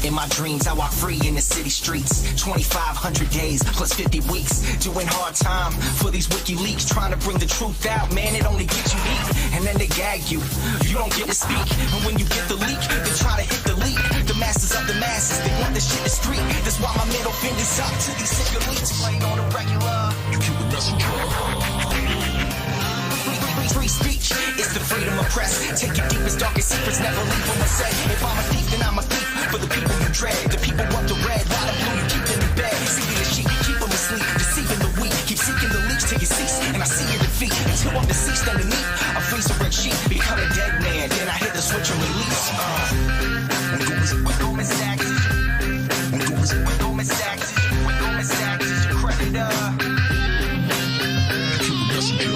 In my dreams, I walk free in the city streets. 2,500 days plus 50 weeks. Doing hard time for these WikiLeaks. Trying to bring the truth out, man, it only gets you heat. And then they gag you, you don't get to speak. And when you get the leak, they try to hit the leak. The masters of the masses, they want this shit to street. That's why my middle finger's up to these sick elites. Playing on a regular. You keep the messenger. Free speech, it's the freedom of press. Take your deepest, darkest secrets, never leave them unsaid. If I'm a thief, then I'm a thief for the people you dread. The people want the red, while the blue, you keep them in bed. See the sheep, keep them asleep, deceiving the weak. Keep seeking the leech till you cease, and I see your defeat. Until I'm deceased underneath, I freeze a red sheet, become a dead man. Then I hit the switch and release. Goldman Sachs, Goldman Sachs, Goldman Sachs is your creditor. Keep the messenger.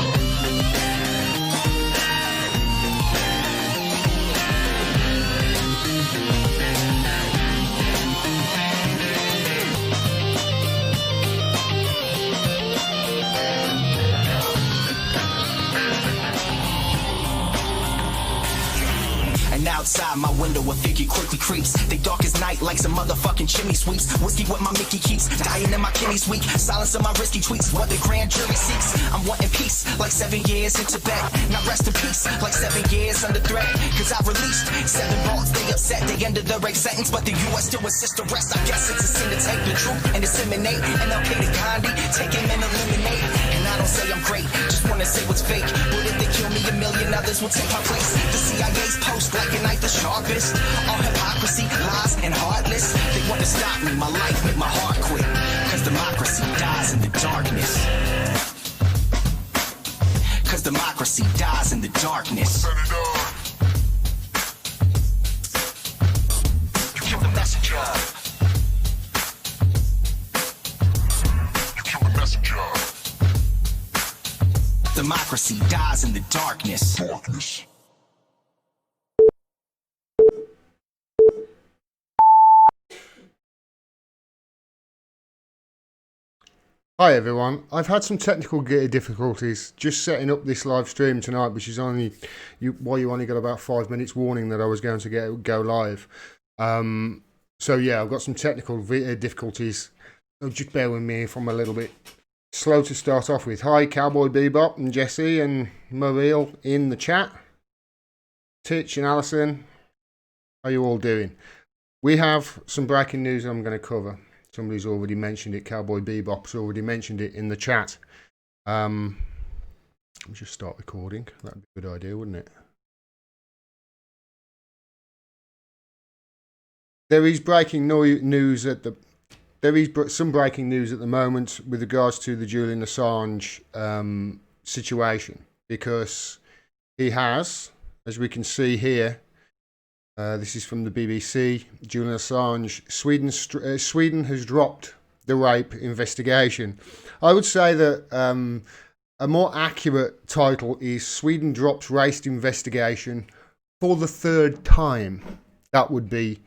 Outside my window, a figure quickly creeps. They dark as night like some motherfucking chimney sweeps. Whiskey with my Mickey keeps dying in my kidneys weak. Silence of my risky tweets, what the grand jury seeks. I'm wanting peace, like 7 years in Tibet. Now rest in peace, like 7 years under threat. Cause I've released 7 balls, they upset. They ended the rape sentence, but the US still insists to rest. I guess it's a sin to take the truth and disseminate. NLK to Gandhi, take him and eliminate. And I don't say I'm great, just wanna say what's fake. But if they kill me, 1 million others will take my place. The CIA's post like a knife the sharpest. All hypocrisy, lies, and heartless. They want to stop me, my life, make my heart quit. Cause democracy dies in the darkness. Cause democracy dies in the darkness. You kill the messenger. You kill the messenger. Democracy dies in the darkness. Darkness. Hi everyone, I've had some technical difficulties just setting up this live stream tonight, which is only why you only got about 5 minutes warning that I was going to go live. So yeah, I've got some technical difficulties, so just bear with me if I'm a little bit slow to start off with. Hi Cowboy Bebop and Jesse and Mobile in the chat, Titch and Alison, how are you all doing? We have some breaking news I'm going to cover. Somebody's already mentioned it. Cowboy Bebop's already mentioned it in the chat. Let me just start recording. That'd be a good idea, wouldn't it? There is breaking news at the. There is some breaking news at the moment with regards to the Julian Assange situation, because he has, as we can see here. This is from the BBC. Julian Assange. Sweden has dropped the rape investigation. I would say that a more accurate title is Sweden drops rape investigation for the 3rd time. That would be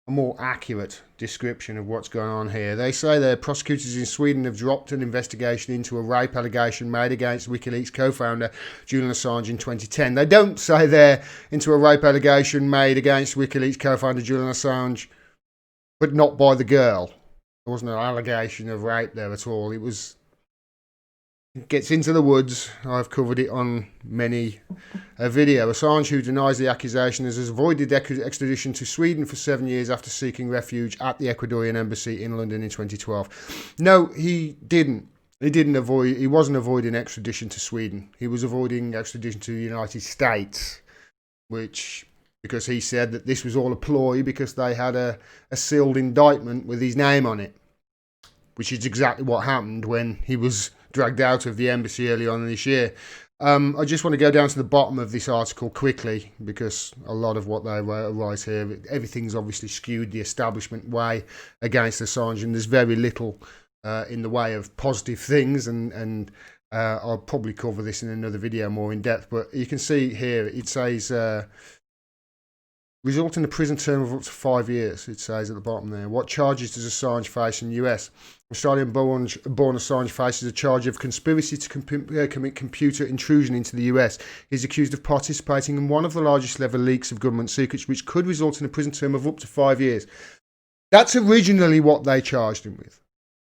a more accurate description of what's going on here. They say their prosecutors in Sweden have dropped an investigation into a rape allegation made against WikiLeaks co-founder Julian Assange in 2010. They don't say they're into a rape allegation made against WikiLeaks co-founder Julian Assange, but not by the girl. There wasn't an allegation of rape there at all. It gets into the woods. I've covered it on many a video. Assange, who denies the accusation, has avoided extradition to Sweden for 7 years after seeking refuge at the Ecuadorian embassy in London in 2012. No, he didn't. He wasn't avoiding extradition to Sweden. He was avoiding extradition to the United States, because he said that this was all a ploy because they had a sealed indictment with his name on it. which is exactly what happened when he was dragged out of the embassy early on this year. I just want to go down to the bottom of this article quickly, because a lot of what they write here, everything's obviously skewed the establishment way against Assange, and there's very little in the way of positive things, and I'll probably cover this in another video more in depth, but you can see here it says result in a prison term of up to 5 years. It says at the bottom there. What charges does Assange face in the US? Australian-born Assange faces a charge of conspiracy to commit computer intrusion into the US. He's accused of participating in one of the largest level leaks of government secrets, which could result in a prison term of up to 5 years. That's originally what they charged him with.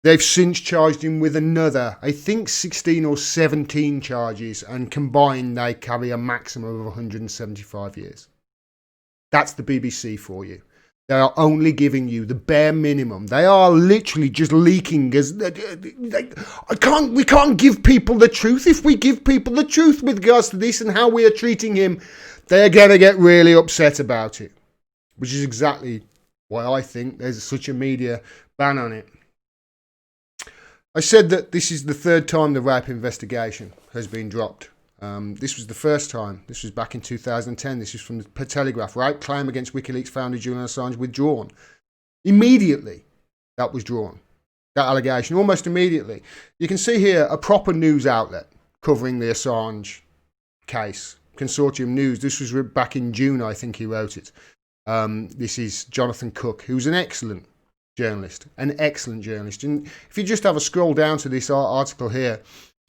They've since charged him with another, I think 16 or 17 charges, and combined they carry a maximum of 175 years. That's the BBC for you. They are only giving you the bare minimum. They are literally just leaking. We can't give people the truth. If we give people the truth with regards to this and how we are treating him, they're going to get really upset about it. Which is exactly why I think there's such a media ban on it. I said that this is the third time the rape investigation has been dropped. This was the first time. This was back in 2010. This is from the Telegraph. Rape claim against WikiLeaks founder Julian Assange withdrawn. Immediately, that was drawn. That allegation, almost immediately. You can see here a proper news outlet covering the Assange case. Consortium News. This was back in June, I think he wrote it. This is Jonathan Cook, who's an excellent journalist. And if you just have a scroll down to this article here,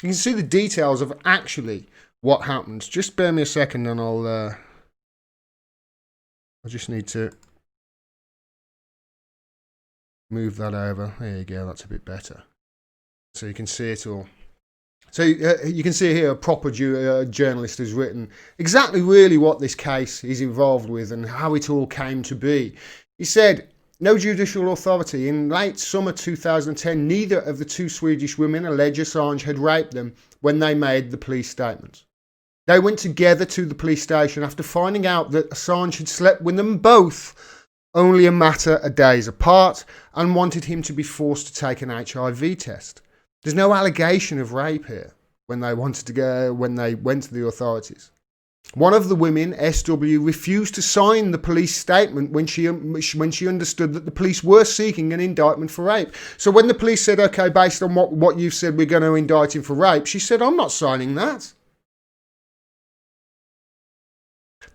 you can see the details of actually what happened. Just bear me a second and I just need to move that over. There you go, that's a bit better. So you can see it all. So you can see here a proper journalist has written exactly really what this case is involved with and how it all came to be. He said, no judicial authority. In late summer 2010, neither of the two Swedish women allege Assange had raped them when they made the police statements. They went together to the police station after finding out that Assange had slept with them both only a matter of days apart and wanted him to be forced to take an HIV test. There's no allegation of rape here when they went to the authorities. One of the women, SW, refused to sign the police statement when she understood that the police were seeking an indictment for rape. So when the police said, okay, based on what you've said, we're going to indict him for rape, she said, I'm not signing that.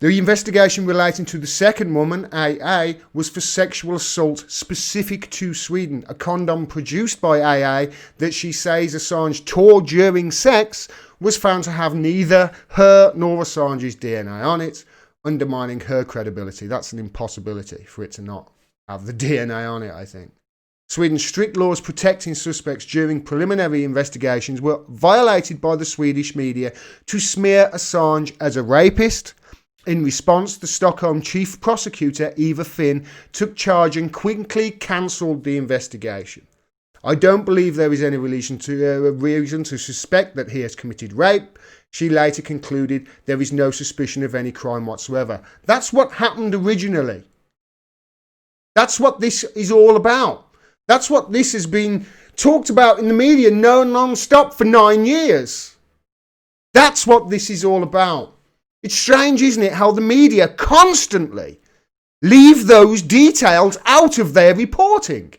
The investigation relating to the second woman, AA, was for sexual assault specific to Sweden. A condom produced by AA that she says Assange tore during sex was found to have neither her nor Assange's DNA on it, undermining her credibility. That's an impossibility for it to not have the DNA on it, I think. Sweden's strict laws protecting suspects during preliminary investigations were violated by the Swedish media to smear Assange as a rapist. In response, the Stockholm chief prosecutor, Eva Finn, took charge and quickly cancelled the investigation. I don't believe there is any reason to suspect that he has committed rape. She later concluded there is no suspicion of any crime whatsoever. That's what happened originally. That's what this is all about. That's what this has been talked about in the media non-stop for 9 years. That's what this is all about. It's strange, isn't it, how the media constantly leave those details out of their reporting.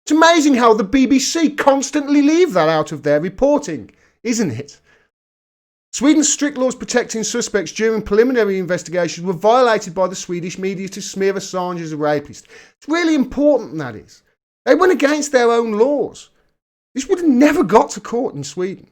It's amazing how the BBC constantly leave that out of their reporting, isn't it? Sweden's strict laws protecting suspects during preliminary investigations were violated by the Swedish media to smear Assange as a rapist. It's really important, that is. They went against their own laws. This would have never got to court in Sweden.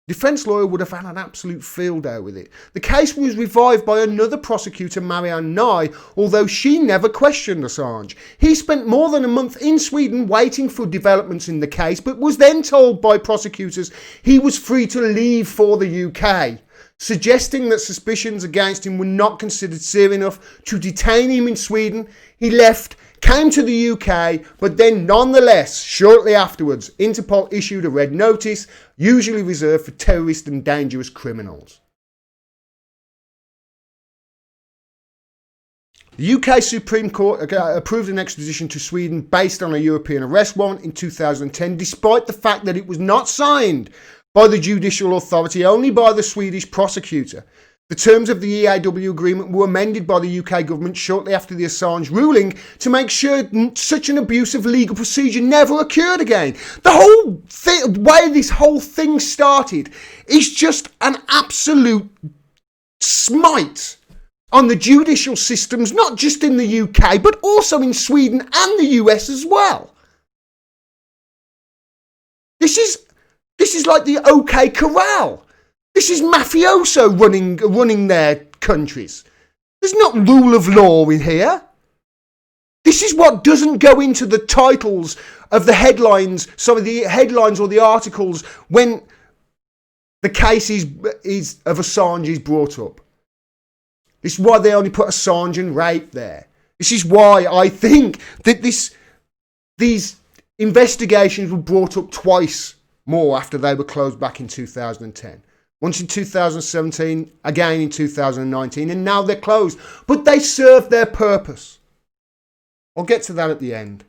Defence lawyer would have had an absolute field day with it. The case was revived by another prosecutor, Marianne Nye, although she never questioned Assange. He spent more than a month in Sweden waiting for developments in the case, but was then told by prosecutors he was free to leave for the UK, suggesting that suspicions against him were not considered serious enough to detain him in Sweden. He left, came to the UK, but then nonetheless, shortly afterwards, Interpol issued a red notice, usually reserved for terrorist and dangerous criminals. The UK Supreme Court approved an extradition to Sweden based on a European arrest warrant in 2010, despite the fact that it was not signed by the judicial authority, only by the Swedish prosecutor. The terms of the EAW agreement were amended by the UK government shortly after the Assange ruling to make sure such an abusive legal procedure never occurred again. The whole way this whole thing started is just an absolute smite on the judicial systems, not just in the UK, but also in Sweden and the US as well. This is like the OK Corral. This is mafioso running their countries. There's not rule of law in here. This is what doesn't go into the titles of the headlines, the headlines or the articles when the case is of Assange is brought up. This is why they only put Assange and rape there. This is why I think that these investigations were brought up twice more after they were closed back in 2010. Once in 2017, again in 2019, and now they're closed. But they serve their purpose. I'll get to that at the end.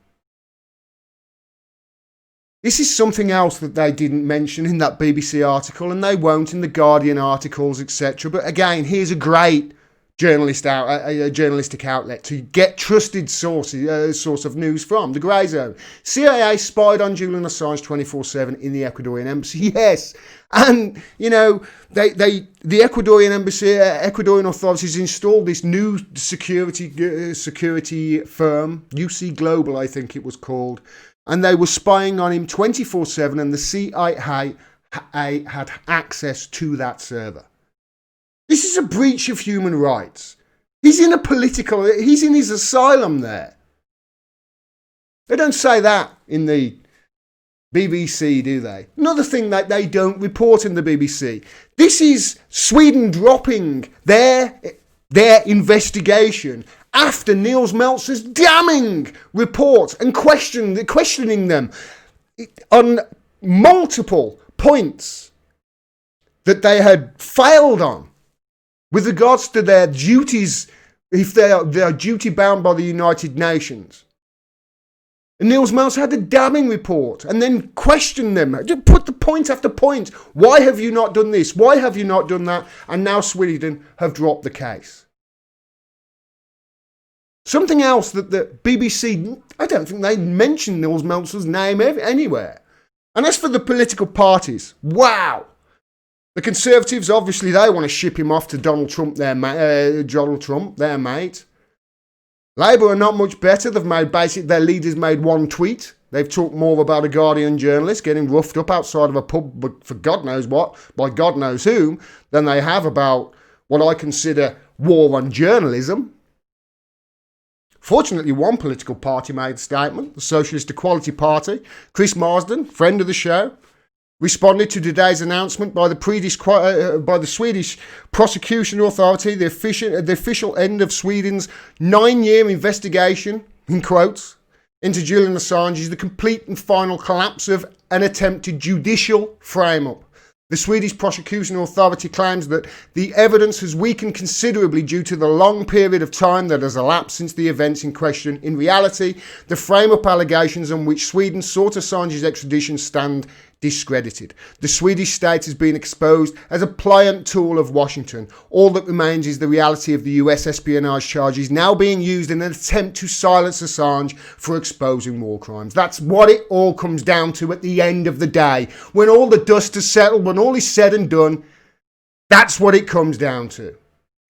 This is something else that they didn't mention in that BBC article, and they won't in the Guardian articles, etc. But again, here's a great journalistic outlet to get trusted source of news from. The Grey Zone. CIA spied on Julian Assange 24/7 in the Ecuadorian embassy. Yes. And, you know, the Ecuadorian embassy, Ecuadorian authorities installed this new security firm, UC Global, I think it was called, and they were spying on him 24/7, and the CIA had access to that server. This is a breach of human rights. He's in his asylum there. They don't say that in the BBC, do they? Another thing that they don't report in the BBC. This is Sweden dropping their investigation after Niels Meltzer's damning report and questioning them on multiple points that they had failed on with regards to their duties, if they are duty bound by the United Nations. And Niels Meltzer had a damning report and then questioned them. Just put the point after point. Why have you not done this? Why have you not done that? And now Sweden have dropped the case. Something else that the BBC, I don't think they mentioned Niels Meltzer's name anywhere. And as for the political parties, wow. The Conservatives, obviously, they want to ship him off to Donald Trump, their mate. Labour are not much better. Their leaders made one tweet. They've talked more about a Guardian journalist getting roughed up outside of a pub for God knows what, by God knows whom, than they have about what I consider war on journalism. Fortunately, one political party made a statement, the Socialist Equality Party. Chris Marsden, friend of the show, responded to today's announcement by the Swedish Prosecution Authority, the official end of Sweden's 9-year investigation, in quotes, into Julian Assange is the complete and final collapse of an attempted judicial frame-up. The Swedish Prosecution Authority claims that the evidence has weakened considerably due to the long period of time that has elapsed since the events in question. In reality, the frame-up allegations on which Sweden sought Assange's extradition stand discredited. The Swedish state has been exposed as a pliant tool of Washington. All that remains is the reality of the US espionage charges now being used in an attempt to silence Assange for exposing war crimes. That's what it all comes down to at the end of the day. When all the dust has settled, when all is said and done, that's what it comes down to.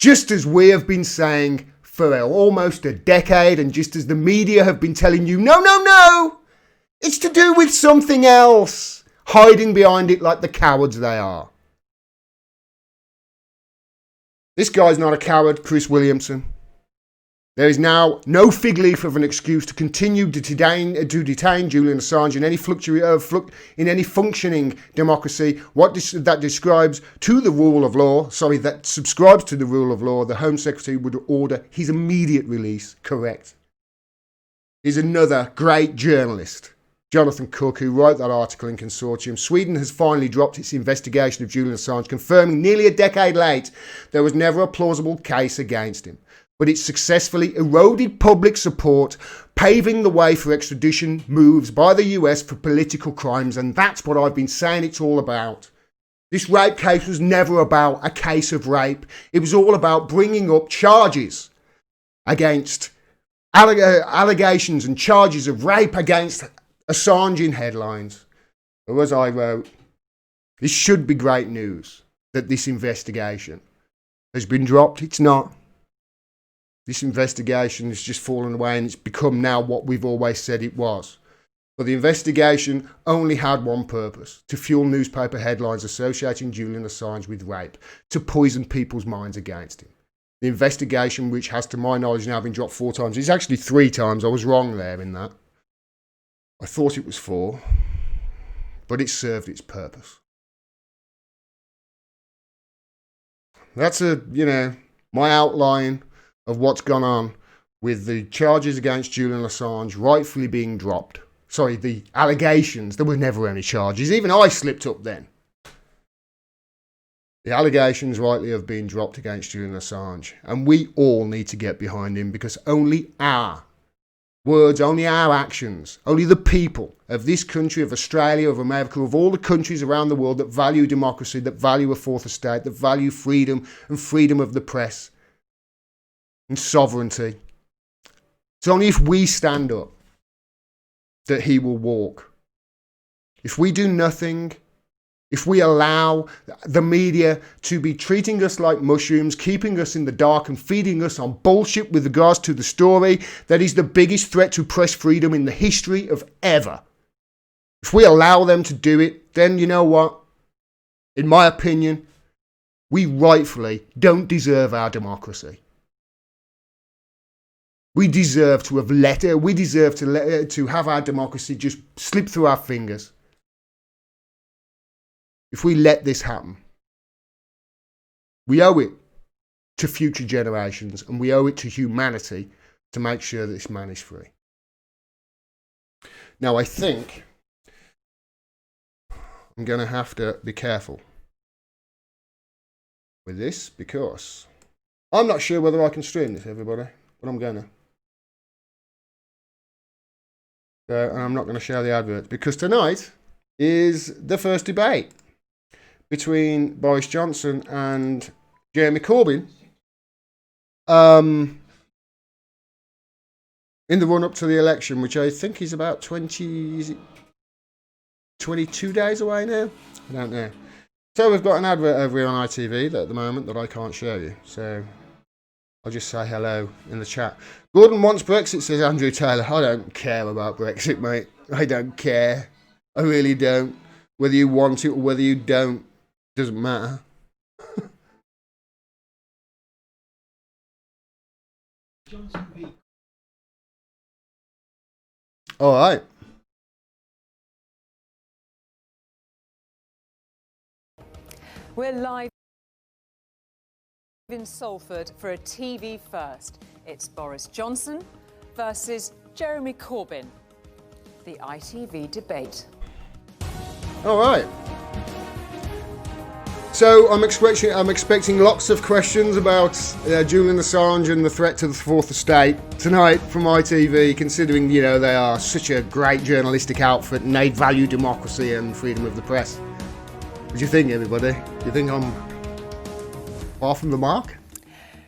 Just as we have been saying for almost a decade, and just as the media have been telling you, no, it's to do with something else. Hiding behind it like the cowards they are. This guy's not a coward, Chris Williamson. There is now no fig leaf of an excuse to continue to detain Julian Assange in any functioning democracy. That describes to the rule of law, that subscribes to the rule of law, the Home Secretary would order his immediate release. Correct. He's another great journalist, Jonathan Cook, who wrote that article in Consortium. Sweden has finally dropped its investigation of Julian Assange, confirming nearly a decade late there was never a plausible case against him. but it successfully eroded public support, paving the way for extradition moves by the US for political crimes, and that's what I've been saying it's all about. This rape case was never about a case of rape. It was all about bringing up charges against allegations and charges of rape against Assange in headlines. Or as I wrote, this should be great news that this investigation has been dropped. It's not. This investigation has just fallen away and it's become now what we've always said it was. But the investigation only had one purpose: to fuel newspaper headlines associating Julian Assange with rape, to poison people's minds against him. The investigation, which has to my knowledge now been dropped 4 times, it's actually 3 times. I was wrong there in that. I thought it was 4, but it served its purpose. That's my outline of what's gone on with the charges against Julian Assange rightfully being dropped. Sorry, the allegations. There were never any charges. Even I slipped up then. The allegations rightly have been dropped against Julian Assange. And we all need to get behind him, because only our words, only our actions, only the people of this country, of Australia, of America, of all the countries around the world that value democracy, that value a fourth estate, that value freedom and freedom of the press and sovereignty. It's only if we stand up that he will walk. If we do nothing, if we allow the media to be treating us like mushrooms, keeping us in the dark and feeding us on bullshit with regards to the story that is the biggest threat to press freedom in the history of ever. If we allow them to do it, then you know what? In my opinion, we rightfully don't deserve our democracy. We deserve to have we deserve to have our democracy just slip through our fingers. If we let this happen, we owe it to future generations and we owe it to humanity to make sure that this man is free. Now, I think I'm going to have to be careful with this, because I'm not sure whether I can stream this, everybody, but I'm going to. And I'm not going to show the adverts, because tonight is the first debate between Boris Johnson and Jeremy Corbyn in the run-up to the election, which I think is about 22 days away now? I don't know. So we've got an advert over here on ITV at the moment that I can't show you. So I'll just say hello in the chat. Gordon wants Brexit, says Andrew Taylor. I don't care about Brexit, mate. I don't care. I really don't. Whether you want it or whether you don't, doesn't matter. All right. We're live in Salford for a TV first. It's Boris Johnson versus Jeremy Corbyn. The ITV debate. All right. So I'm expecting lots of questions about Julian Assange and the threat to the fourth estate tonight from ITV, considering, you know, they are such a great journalistic outfit and they value democracy and freedom of the press. What do you think, everybody? Do you think I'm far from the mark?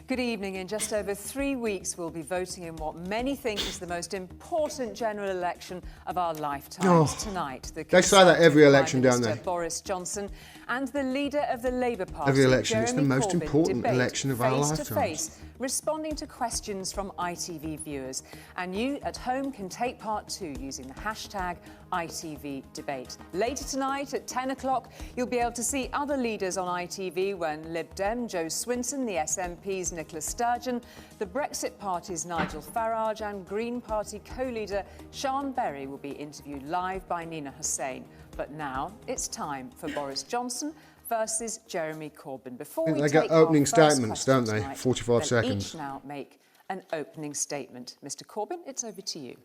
Good evening. In just over 3 weeks, we'll be voting in what many think is the most important general election of our lifetimes. Tonight, they say that every election, don't they? Boris Johnson and the leader of the Labour Party, every election Jeremy is the most Corbyn, important election of our lifetimes. Face to face, responding to questions from ITV viewers. And you at home can take part too using the hashtag ITV debate. Later tonight at 10 o'clock, you'll be able to see other leaders on ITV when Lib Dem Joe Swinson, the SNP's Nicola Sturgeon, the Brexit Party's Nigel Farage and Green Party co-leader Sian Berry will be interviewed live by Nina Hussain. But now it's time for Boris Johnson versus Jeremy Corbyn. Before we they take got opening our first statements, don't they? tonight, 45 seconds. Each now make an opening statement. Mr. Corbyn, it's over to you.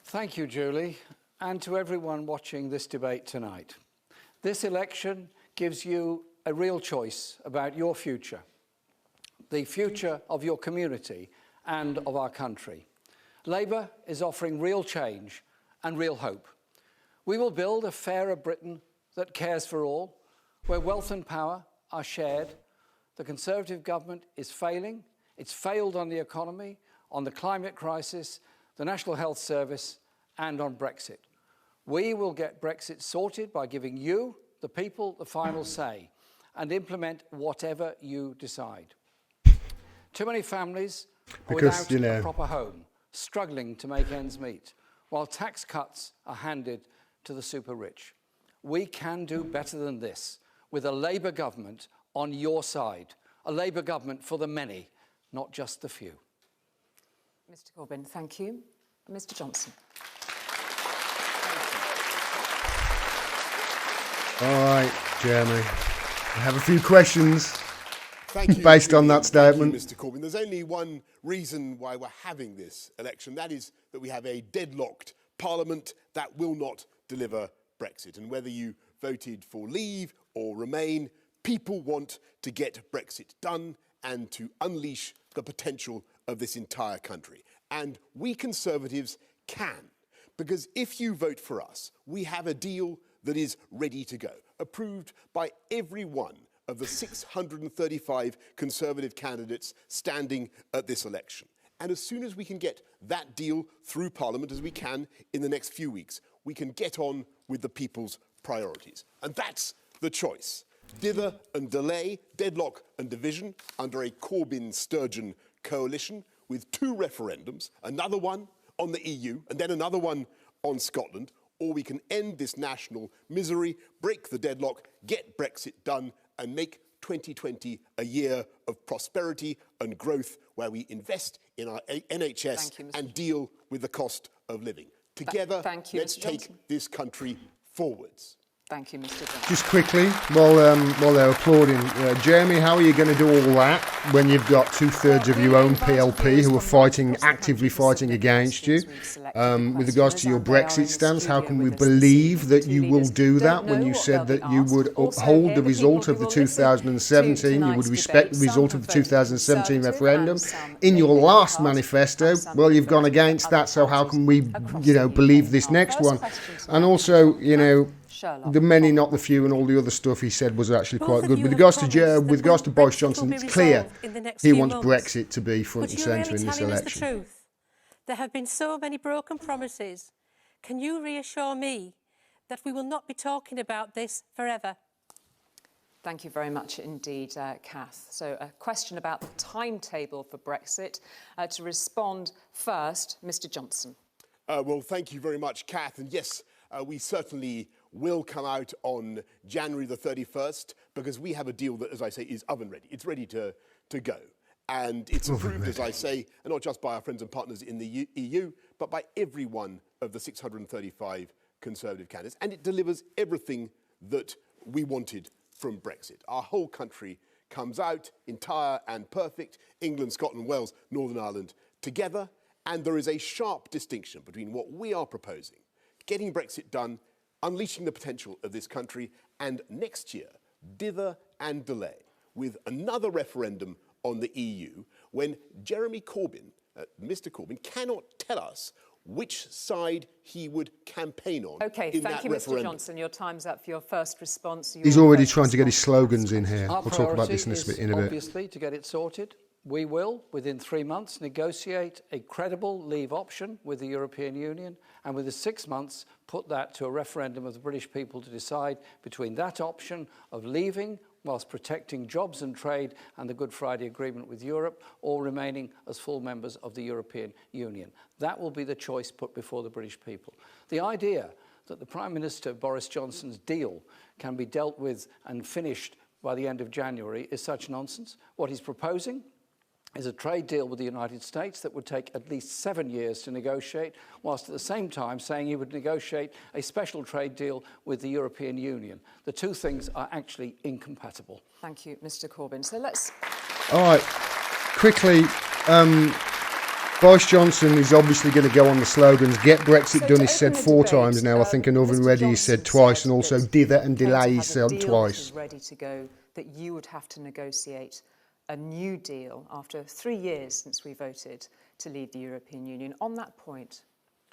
Thank you, Julie, and to everyone watching this debate tonight. This election gives you a real choice about your future. the future of your community and of our country. Labour is offering real change and real hope. We will build a fairer Britain that cares for all, where wealth and power are shared. The Conservative government is failing. It's failed on the economy, on the climate crisis, the National Health Service, and on Brexit. We will get Brexit sorted by giving you, the people, the final say, and implement whatever you decide. Too many families are without a proper home, struggling to make ends meet, while tax cuts are handed to the super rich. We can do better than this with a Labour government on your side, a Labour government for the many, not just the few. Mr Corbyn, thank you. Mr Johnson. All right, Jeremy. I have a few questions Thank you, based on that statement. Thank you, Mr Corbyn. There's only one reason why we're having this election. That is that we have a deadlocked Parliament that will not deliver Brexit. And whether you voted for leave or remain, people want to get Brexit done and to unleash the potential of this entire country. And we Conservatives can. Because if you vote for us, we have a deal that is ready to go, approved by every one of the 635 Conservative candidates standing at this election. And as soon as we can get that deal through Parliament, as we can in the next few weeks, we can get on with the people's priorities. And that's the choice. Dither and delay, deadlock and division under a Corbyn-Sturgeon coalition with 2 referendums, another one on the EU and then another one on Scotland, or we can end this national misery, break the deadlock, get Brexit done and make 2020 a year of prosperity and growth where we invest in our NHS and deal with the cost of living. Together, let's take this country forwards. Thank you, Mr Johnson. Just quickly, while they're applauding, Jeremy, how are you going to do all that when you've got 2/3 of your own PLP who are actively fighting against you? With regards to your Brexit stance, how can we believe that you will do that when you said that you would uphold the result of the 2017, you would respect the result of the 2017 referendum? In your last manifesto, well, you've gone against that, so how can we, believe this next one? And also, the many, not the few, and all the other stuff he said was actually quite good. With regards to Boris Johnson, it's clear he wants Brexit to be front and centre in this election. The truth? There have been so many broken promises. Can you reassure me that we will not be talking about this forever? Thank you very much indeed, Kath. So a question about the timetable for Brexit. To respond first, Mr Johnson. Well, thank you very much, Kath. And yes, we certainly will come out on January the 31st because we have a deal that, as I say, is oven ready. It's ready to go. And it's approved, as I say, and not just by our friends and partners in the EU, but by every one of the 635 Conservative candidates. And it delivers everything that we wanted from Brexit. Our whole country comes out entire and perfect, England, Scotland, Wales, Northern Ireland together. And there is a sharp distinction between what we are proposing, getting Brexit done, unleashing the potential of this country, and next year, dither and delay with another referendum on the EU when Jeremy Corbyn, Mr Corbyn, cannot tell us which side he would campaign on in that referendum. Mr Johnson. Your time's up for your first response. He's already trying to get his slogans in here. We'll talk about this in a bit. Obviously, to get it sorted. We will, within 3 months, negotiate a credible leave option with the European Union and within 6 months put that to a referendum of the British people to decide between that option of leaving whilst protecting jobs and trade and the Good Friday Agreement with Europe or remaining as full members of the European Union. That will be the choice put before the British people. The idea that the Prime Minister Boris Johnson's deal can be dealt with and finished by the end of January is such nonsense. What he's proposing is a trade deal with the United States that would take at least 7 years to negotiate, whilst at the same time saying he would negotiate a special trade deal with the European Union. The two things are actually incompatible. Thank you, Mr Corbyn. So let's... All right, quickly, Boris Johnson is obviously going to go on the slogans. Get Brexit done, he's said 4 times now. I think an oven ready he said twice, and also dither and delay he said twice. Ready to go, that you would have to negotiate a new deal after 3 years since we voted to leave the European Union. On that point,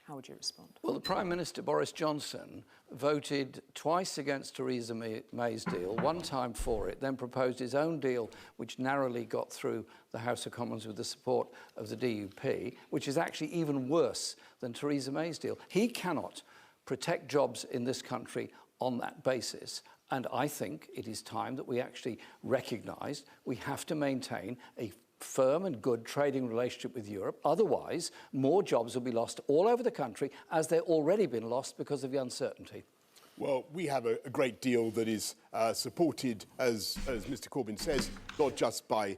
how would you respond? Well, the Prime Minister, Boris Johnson, voted twice against Theresa May's deal, one time for it, then proposed his own deal, which narrowly got through the House of Commons with the support of the DUP, which is actually even worse than Theresa May's deal. He cannot protect jobs in this country on that basis. And I think it is time that we actually recognise we have to maintain a firm and good trading relationship with Europe. Otherwise, more jobs will be lost all over the country, as they've already been lost because of the uncertainty. Well, we have a great deal that is supported, as Mr Corbyn says, not just by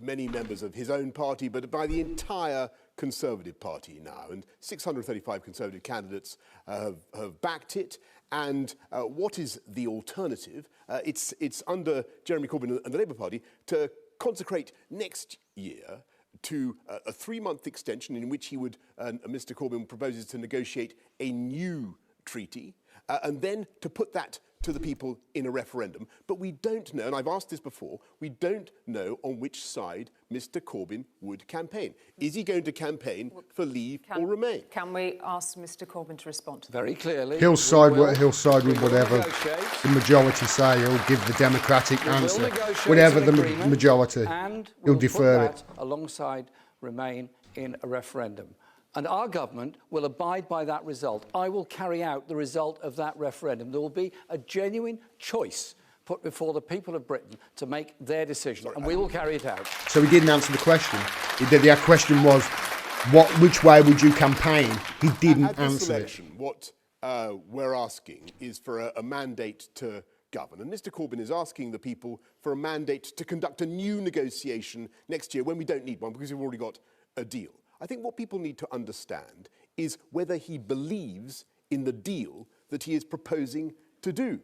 many members of his own party, but by the entire Conservative Party now. And 635 Conservative candidates have backed it. And what is the alternative? It's under Jeremy Corbyn and the Labour Party to consecrate next year to a 3-month extension in which he would, Mr Corbyn proposes to negotiate a new treaty, and then to put that to the people in a referendum. But we don't know, and I've asked this before, we don't know on which side Mr Corbyn would campaign. Is he going to campaign for Leave or Remain? Can we ask Mr Corbyn to respond to that? Very clearly. He'll side with whatever the majority say. He'll give the democratic answer. Whatever the majority, and he'll we'll defer put that alongside Remain in a referendum. And our government will abide by that result. I will carry out the result of that referendum. There will be a genuine choice put before the people of Britain to make their decision, and we will carry it out. So he didn't answer the question. The question was, which way would you campaign? He didn't answer it. What we're asking is for a mandate to govern. And Mr Corbyn is asking the people for a mandate to conduct a new negotiation next year when we don't need one because we've already got a deal. I think what people need to understand is whether he believes in the deal that he is proposing to do.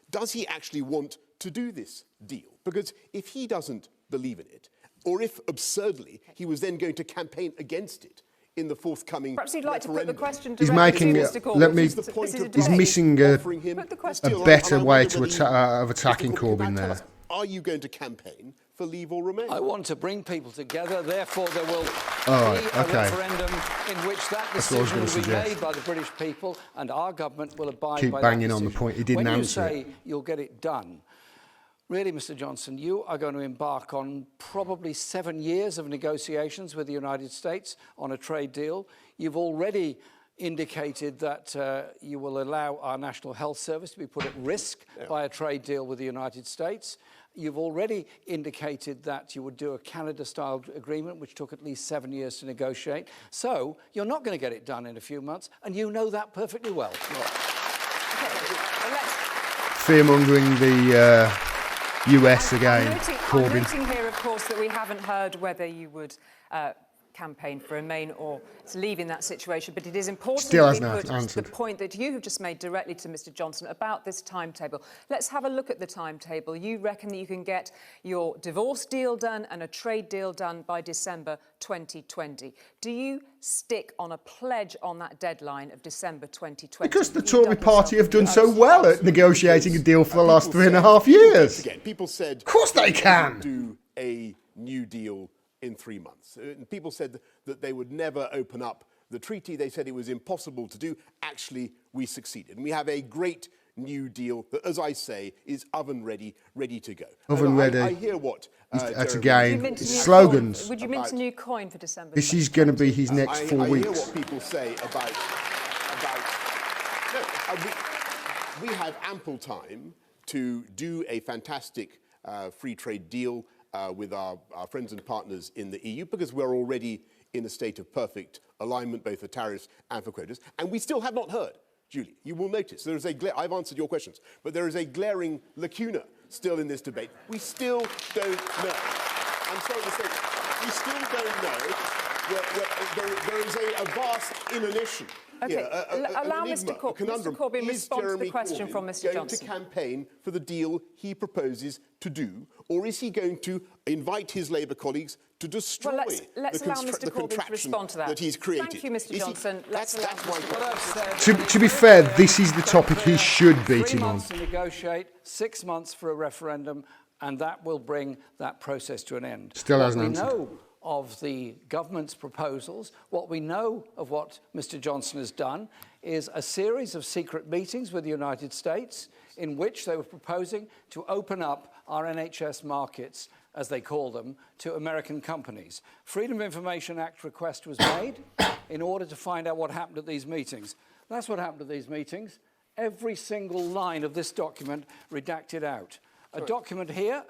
Does he actually want to do this deal? Because if he doesn't believe in it, or if absurdly he was then going to campaign against it in the forthcoming Perhaps you'd like referendum. to put the question He's directly making to it. Mr Corbyn. Let me. This is a He's debate. missing a better way of attacking Corbyn there. Are you going to campaign for Leave or Remain? I want to bring people together, therefore there will be a referendum in which that decision will be made by the British people, and our government will abide by that decision. Keep banging on the point. He didn't answer it. When you say you'll get it done, really, Mr Johnson, you are going to embark on probably 7 years of negotiations with the United States on a trade deal. You've already indicated that you will allow our National Health Service to be put at risk by a trade deal with the United States. You've already indicated that you would do a Canada-style agreement, which took at least 7 years to negotiate. So you're not going to get it done in a few months, and you know that perfectly well. Fear-mongering the US again, I'm noting here, of course, that we haven't heard whether you would campaign for Remain or to leave in that situation, but it is important that we put the point that you have just made directly to Mr Johnson about this timetable. Let's have a look at the timetable. You reckon that you can get your divorce deal done and a trade deal done by December 2020. Do you stick on a pledge on that deadline of December 2020? Because the Tory party have done so well at negotiating a deal for the last 3.5 years. Again, people said, of course they can do a new deal in 3 months. And people said that they would never open up the treaty. They said it was impossible to do. Actually, we succeeded. And we have a great new deal that, as I say, is oven ready, ready to go. Oven ready. I hear what... That's again, it's slogans. Would you mint a new coin for December? This is going to be his next 4 weeks. I hear what people say about we have ample time to do a fantastic free trade deal with our friends and partners in the EU, because we're already in a state of perfect alignment, both for tariffs and for quotas. And we still have not heard, Julie, you will notice, there is I've answered your questions, but there is a glaring lacuna still in this debate. We still don't know. I'm sorry to say, we still don't know. There is a vast inanition. Okay, allow Mr Corbyn respond to the question from Mr Johnson. Going to campaign for the deal he proposes to do, or is he going to invite his Labour colleagues to destroy let's allow Mr Corbyn to respond to that. He's created? Thank you, Mr Johnson. To be fair, this is the topic he should beat him on. 3 months to negotiate, 6 months for a referendum. and that will bring that process to an end. Still hasn't What we answered. know of the government's proposals, what we know of what Mr. Johnson has done is a series of secret meetings with the United States in which they were proposing to open up our NHS markets, as they call them, to American companies. Freedom of Information Act request was made in order to find out what happened at these meetings. That's what happened at these meetings. Every single line of this document redacted out. A document here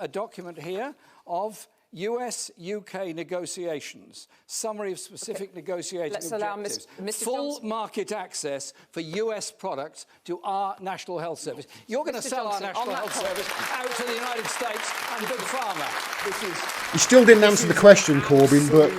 of US-UK negotiations, summary of specific negotiating Let's allow objectives, Mr. full Johnson. market access for US products to our National Health Service. You're going to Mr. sell our Johnson, National on that Health point. Service out to the United States and Big Pharma. This is He still didn't answer the question, Corbyn, but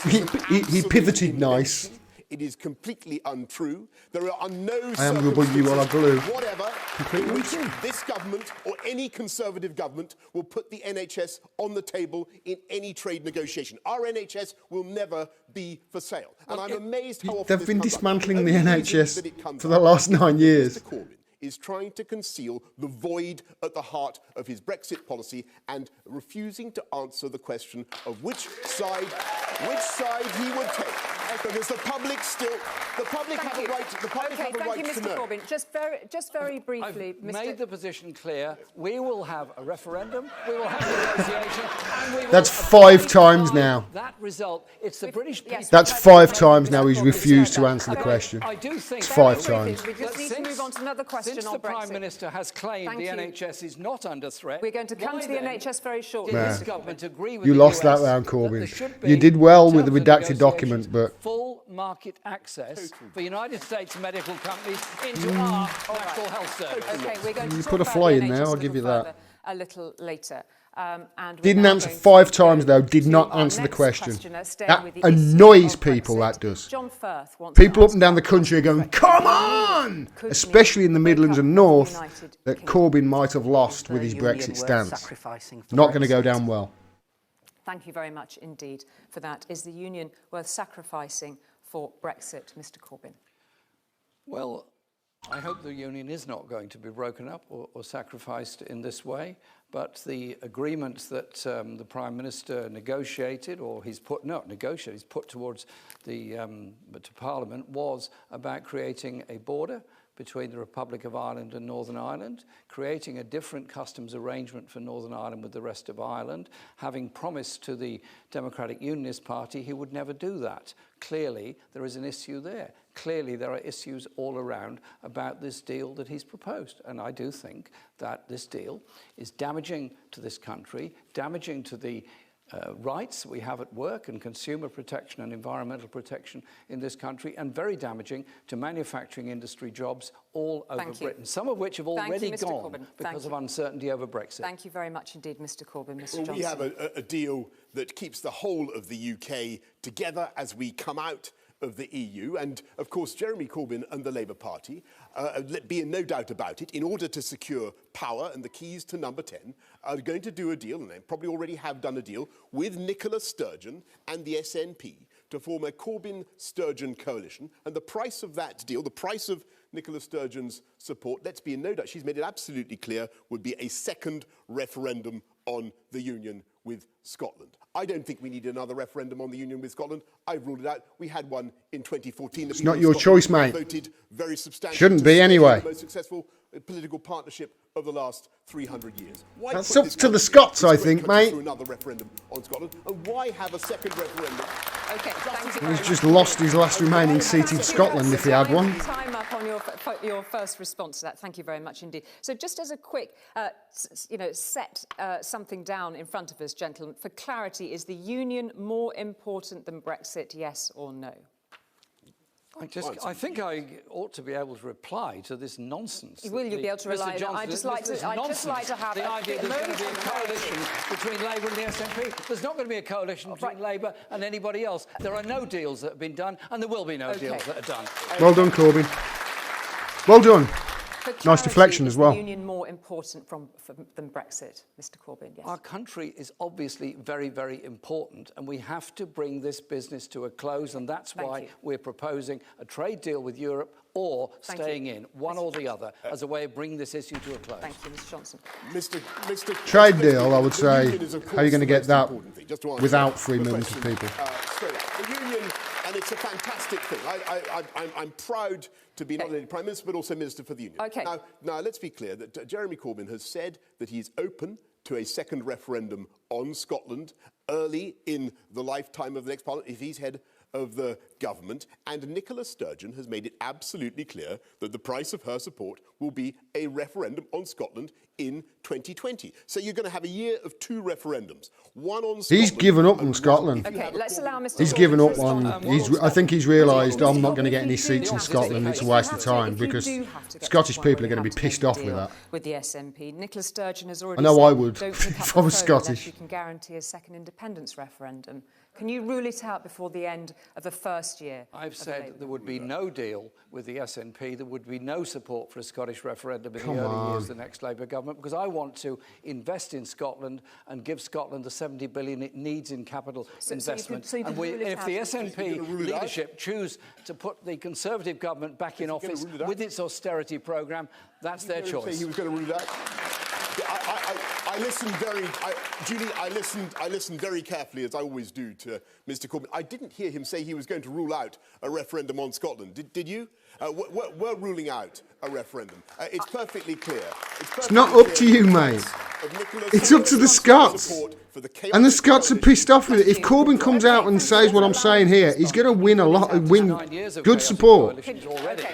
he pivoted nice. It is completely untrue. There are no I am rubbing you while I glue. whatever Completely in which untrue. this government or any Conservative government will put the NHS on the table in any trade negotiation. Our NHS will never be for sale. And I'm amazed how often They've this been comes up. dismantling Only the reason NHS that it comes for the up last 9 is years. Mr. Corbyn is trying to conceal the void at the heart of his Brexit policy and refusing to answer the question of which side he would take. Because the public have a right, Thank you, to Mr. know. Corbyn. Just very briefly, I've Mr. made the position clear. We will have a referendum, we will have negotiation, and we will That's 5 times abide now. that result. It's the British people. That's 5 times now he's refused to answer the question. I do think It's 5 Very times. briefly, we just need to move on to another question since on the Prime Brexit. Minister has claimed Thank the you. NHS is not under threat, We're going to come why to the then NHS very shortly. did Nah. this government agree with You the lost US that round, that Corbyn. there should You be, did well in with the terms of redacted document, negotiations, but full market access for United States medical companies into our National Health Service. Okay, we're going to You talk put a about fly the in there, NHS I'll a give little you that. further a little later. And we're didn't now answer going to 5 go times though. Did to not our answer the next question. questioner, staying That with the issue annoys of people. Brexit. That does. John Firth wants to People up ask and down the what country are going, Brexit come could on! mean Especially in the for Midlands and the North, United that Kingdom. Corbyn might have lost with his Brexit stance. Not going to go down well. Thank you very much indeed for that. Is the union worth sacrificing for Brexit, Mr. Corbyn? Well, I hope the union is not going to be broken up or sacrificed in this way, but the agreement that the Prime Minister negotiated, or he's put towards to Parliament, was about creating a border between the Republic of Ireland and Northern Ireland, creating a different customs arrangement for Northern Ireland with the rest of Ireland, having promised to the Democratic Unionist Party he would never do that. Clearly, there is an issue there. Clearly, there are issues all around about this deal that he's proposed. And I do think that this deal is damaging to this country, damaging to the rights we have at work and consumer protection and environmental protection in this country, and very damaging to manufacturing industry jobs all over Britain, some of which have already gone because of uncertainty over Brexit. Thank you very much indeed, Mr. Corbyn. Mr. Well, Johnson. we have a deal that keeps the whole of the UK together as we come out of the EU. And, of course, Jeremy Corbyn and the Labour Party, be in no doubt about it, in order to secure power and the keys to number 10, are going to do a deal, and they probably already have done a deal, with Nicola Sturgeon and the SNP to form a Corbyn-Sturgeon coalition. And the price of that deal, the price of Nicola Sturgeon's support, let's be in no doubt, she's made it absolutely clear, would be a second referendum on the union with Scotland. I don't think we need another referendum on the union with Scotland. I've ruled it out. We had one in 2014. It's not your choice, mate. Voted very substantially. Shouldn't be anyway. The most successful political partnership of the last 300 years. Why That's put up this to the country, Scots, this I great think, country, mate. through another referendum on Scotland, and why have a second referendum? Okay, thank you. He's just lost his last remaining seat in Scotland if he had one. Time up on your first response to that. Thank you very much indeed. So just as a quick, set something down in front of us, gentlemen, for clarity, is the union more important than Brexit, yes or no? I think I ought to be able to reply to this nonsense. Will you be able to rely on that? I'd just like to have the idea there's going to be a coalition between Labour and the SNP. There's not going to be a coalition between Labour and anybody else. There are no deals that have been done, and there will be no deals that are done. Well done, Corbyn. Well done. For clarity, Nice deflection as well. Is the union more important than Brexit, Mr. Corbyn? Yes. Our country is obviously very, very important, and we have to bring this business to a close, and that's why we're proposing a trade deal with Europe or staying in, one or the other, as a way of bringing this issue to a close. Thank you, Mr Johnson. Mr. Trade deal, I would say. The union is, of How are you going to course, get the most that important thing, just to answer without free the movement of question, people? Straight up. The union, and it's a fantastic thing. I'm proud to be not only Prime Minister but also Minister for the Union. Okay. Now let's be clear that Jeremy Corbyn has said that he's open to a second referendum on Scotland early in the lifetime of the next Parliament if he's head of the government, and Nicola Sturgeon has made it absolutely clear that the price of her support will be a referendum on Scotland in 2020. So you're going to have a year of 2 referendums. One on Scotland. He's given up on Scotland. Okay, let's allow Mr He's Corbyn given to up respond. on. I think he's realised I'm not going to get any If you seats do in have to- Scotland. It's a waste of time if you because do have to get Scottish to the point people are where going to you be have pissed make a off with deal that. With the SNP, Nicola Sturgeon has already I know said, I would don't pick if up I the was phone unless Scottish. you can guarantee a second independence referendum. Can you rule it out before the end of the first year? I've said there would be no deal with the SNP. There would be no support for a Scottish referendum in the early years of the next Labour government, because I want to invest in Scotland and give Scotland the 70 billion it needs in capital investment. so you could rule it if the out. SNP leadership choose to put the Conservative government back in office with its austerity programme, that's their choice. He was going to rule it out. I listened very, Julie. I listened very carefully, as I always do, to Mr. Corbyn. I didn't hear him say he was going to rule out a referendum on Scotland. Did you? We're ruling out a referendum. It's perfectly clear. It's not up to you, mate. It's up to the Scots. And the Scots are pissed off with it. If Corbyn comes out and says what I'm saying here, he's going to win good support. Already.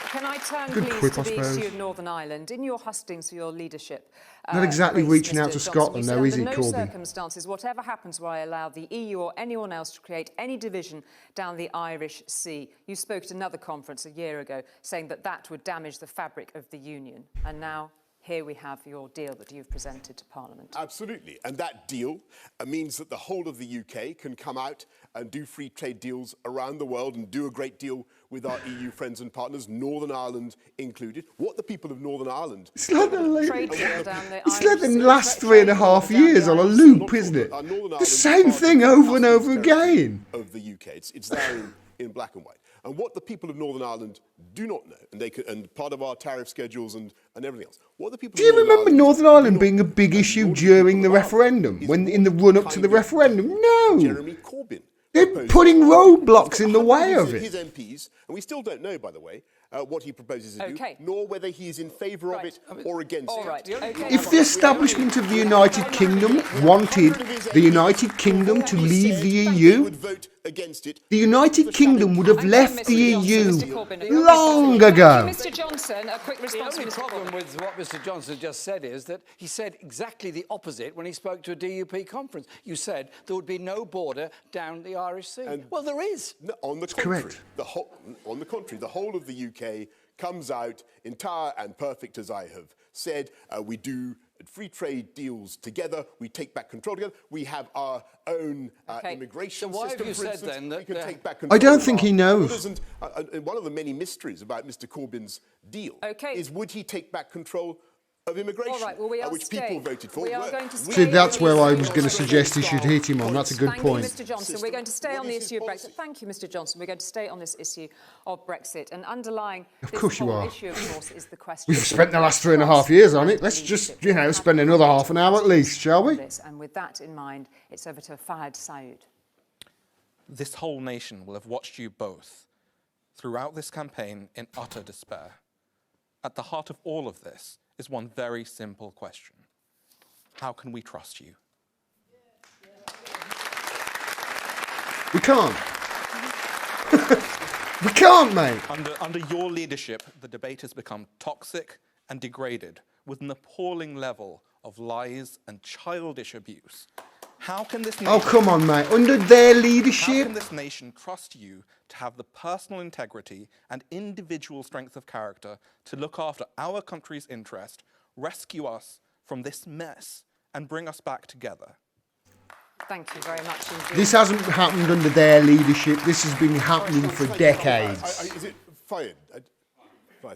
Can I turn, Good please, quip, to I the suppose. issue of Northern Ireland? In your hustings for your leadership... Not exactly race, reaching Mr. out to Johnson, Scotland, you said, though, is he, under no Corbyn? circumstances, whatever happens, will I allow the EU or anyone else to create any division down the Irish Sea. You spoke at another conference a year ago saying that that would damage the fabric of the Union. And now... here we have your deal that you've presented to Parliament. Absolutely. And that deal means that the whole of the UK can come out and do free trade deals around the world and do a great deal with our EU friends and partners, Northern Ireland included. What the people of Northern Ireland... It's like Trade deal down the It's like Irish the Sea. last Trade 3.5 deal down years the on a Irish loop, Sea. isn't it? Northern Ireland The is same part thing of the over and over customs territory again. of the UK. It's there in black and white. And what the people of Northern Ireland do not know, and part of our tariff schedules and everything else, what the people Do you of remember Northern do Ireland not being a know, big and issue nor do during people the of Ireland, referendum, is when what in the run-up to the kind of referendum? No. Jeremy Corbyn. They're proposed. putting roadblocks in the way of His it. MPs, and we still don't know, by the way, what he proposes to Okay. do, nor whether he is in favour of it or against All it. right. Okay. If the establishment of the United Kingdom wanted the United Kingdom to leave the He EU, would vote against it. the United Kingdom would have Thank you, left Mr. the Johnson. EU Mr. Corbyn. long Thank ago. you, Mr. Johnson, a quick The response only from Mr. problem Corbyn. with what Mr. Johnson just said is that he said exactly the opposite when he spoke to a DUP conference. You said there would be no border down the Irish Sea. Well, there is. No, on the contrary, correct. the whole of the UK comes out entire and perfect, as I have said. We do free trade deals together. We take back control together. We have our own immigration So why have system, you for said instance. then that we can take back I control don't of think our he knows. borders. And one of the many mysteries about Mr. Corbyn's deal is would he take back control of immigration, All right, well, we are which people voted for? We are going to See, stay that's on where the I issue was of going to suggest he should hit him on. That's a good Thank point. you, Mr. Johnson. We're going to stay on the What is issue of his Brexit. policy? Thank you, Mr. Johnson. We're going to stay on this issue of Brexit. And underlying this course you whole are. issue, of course, is the question... We've spent the last 3.5 years on it. Let's just, spend another half an hour at least, shall we? And with that in mind, it's over to Fahad Saoud. This whole nation will have watched you both throughout this campaign in utter despair. At the heart of all of this is one very simple question. How can we trust you? We can't. We can't, mate. Under your leadership, the debate has become toxic and degraded with an appalling level of lies and childish abuse. How can this nation... Oh, come on, mate. Under their How leadership... can this nation trust you to have the personal integrity and individual strength of character to look after our country's interest, rescue us from this mess, and bring us back together? Thank you very much indeed. This hasn't happened under their leadership. This has been happening for decades. Is it Fayed?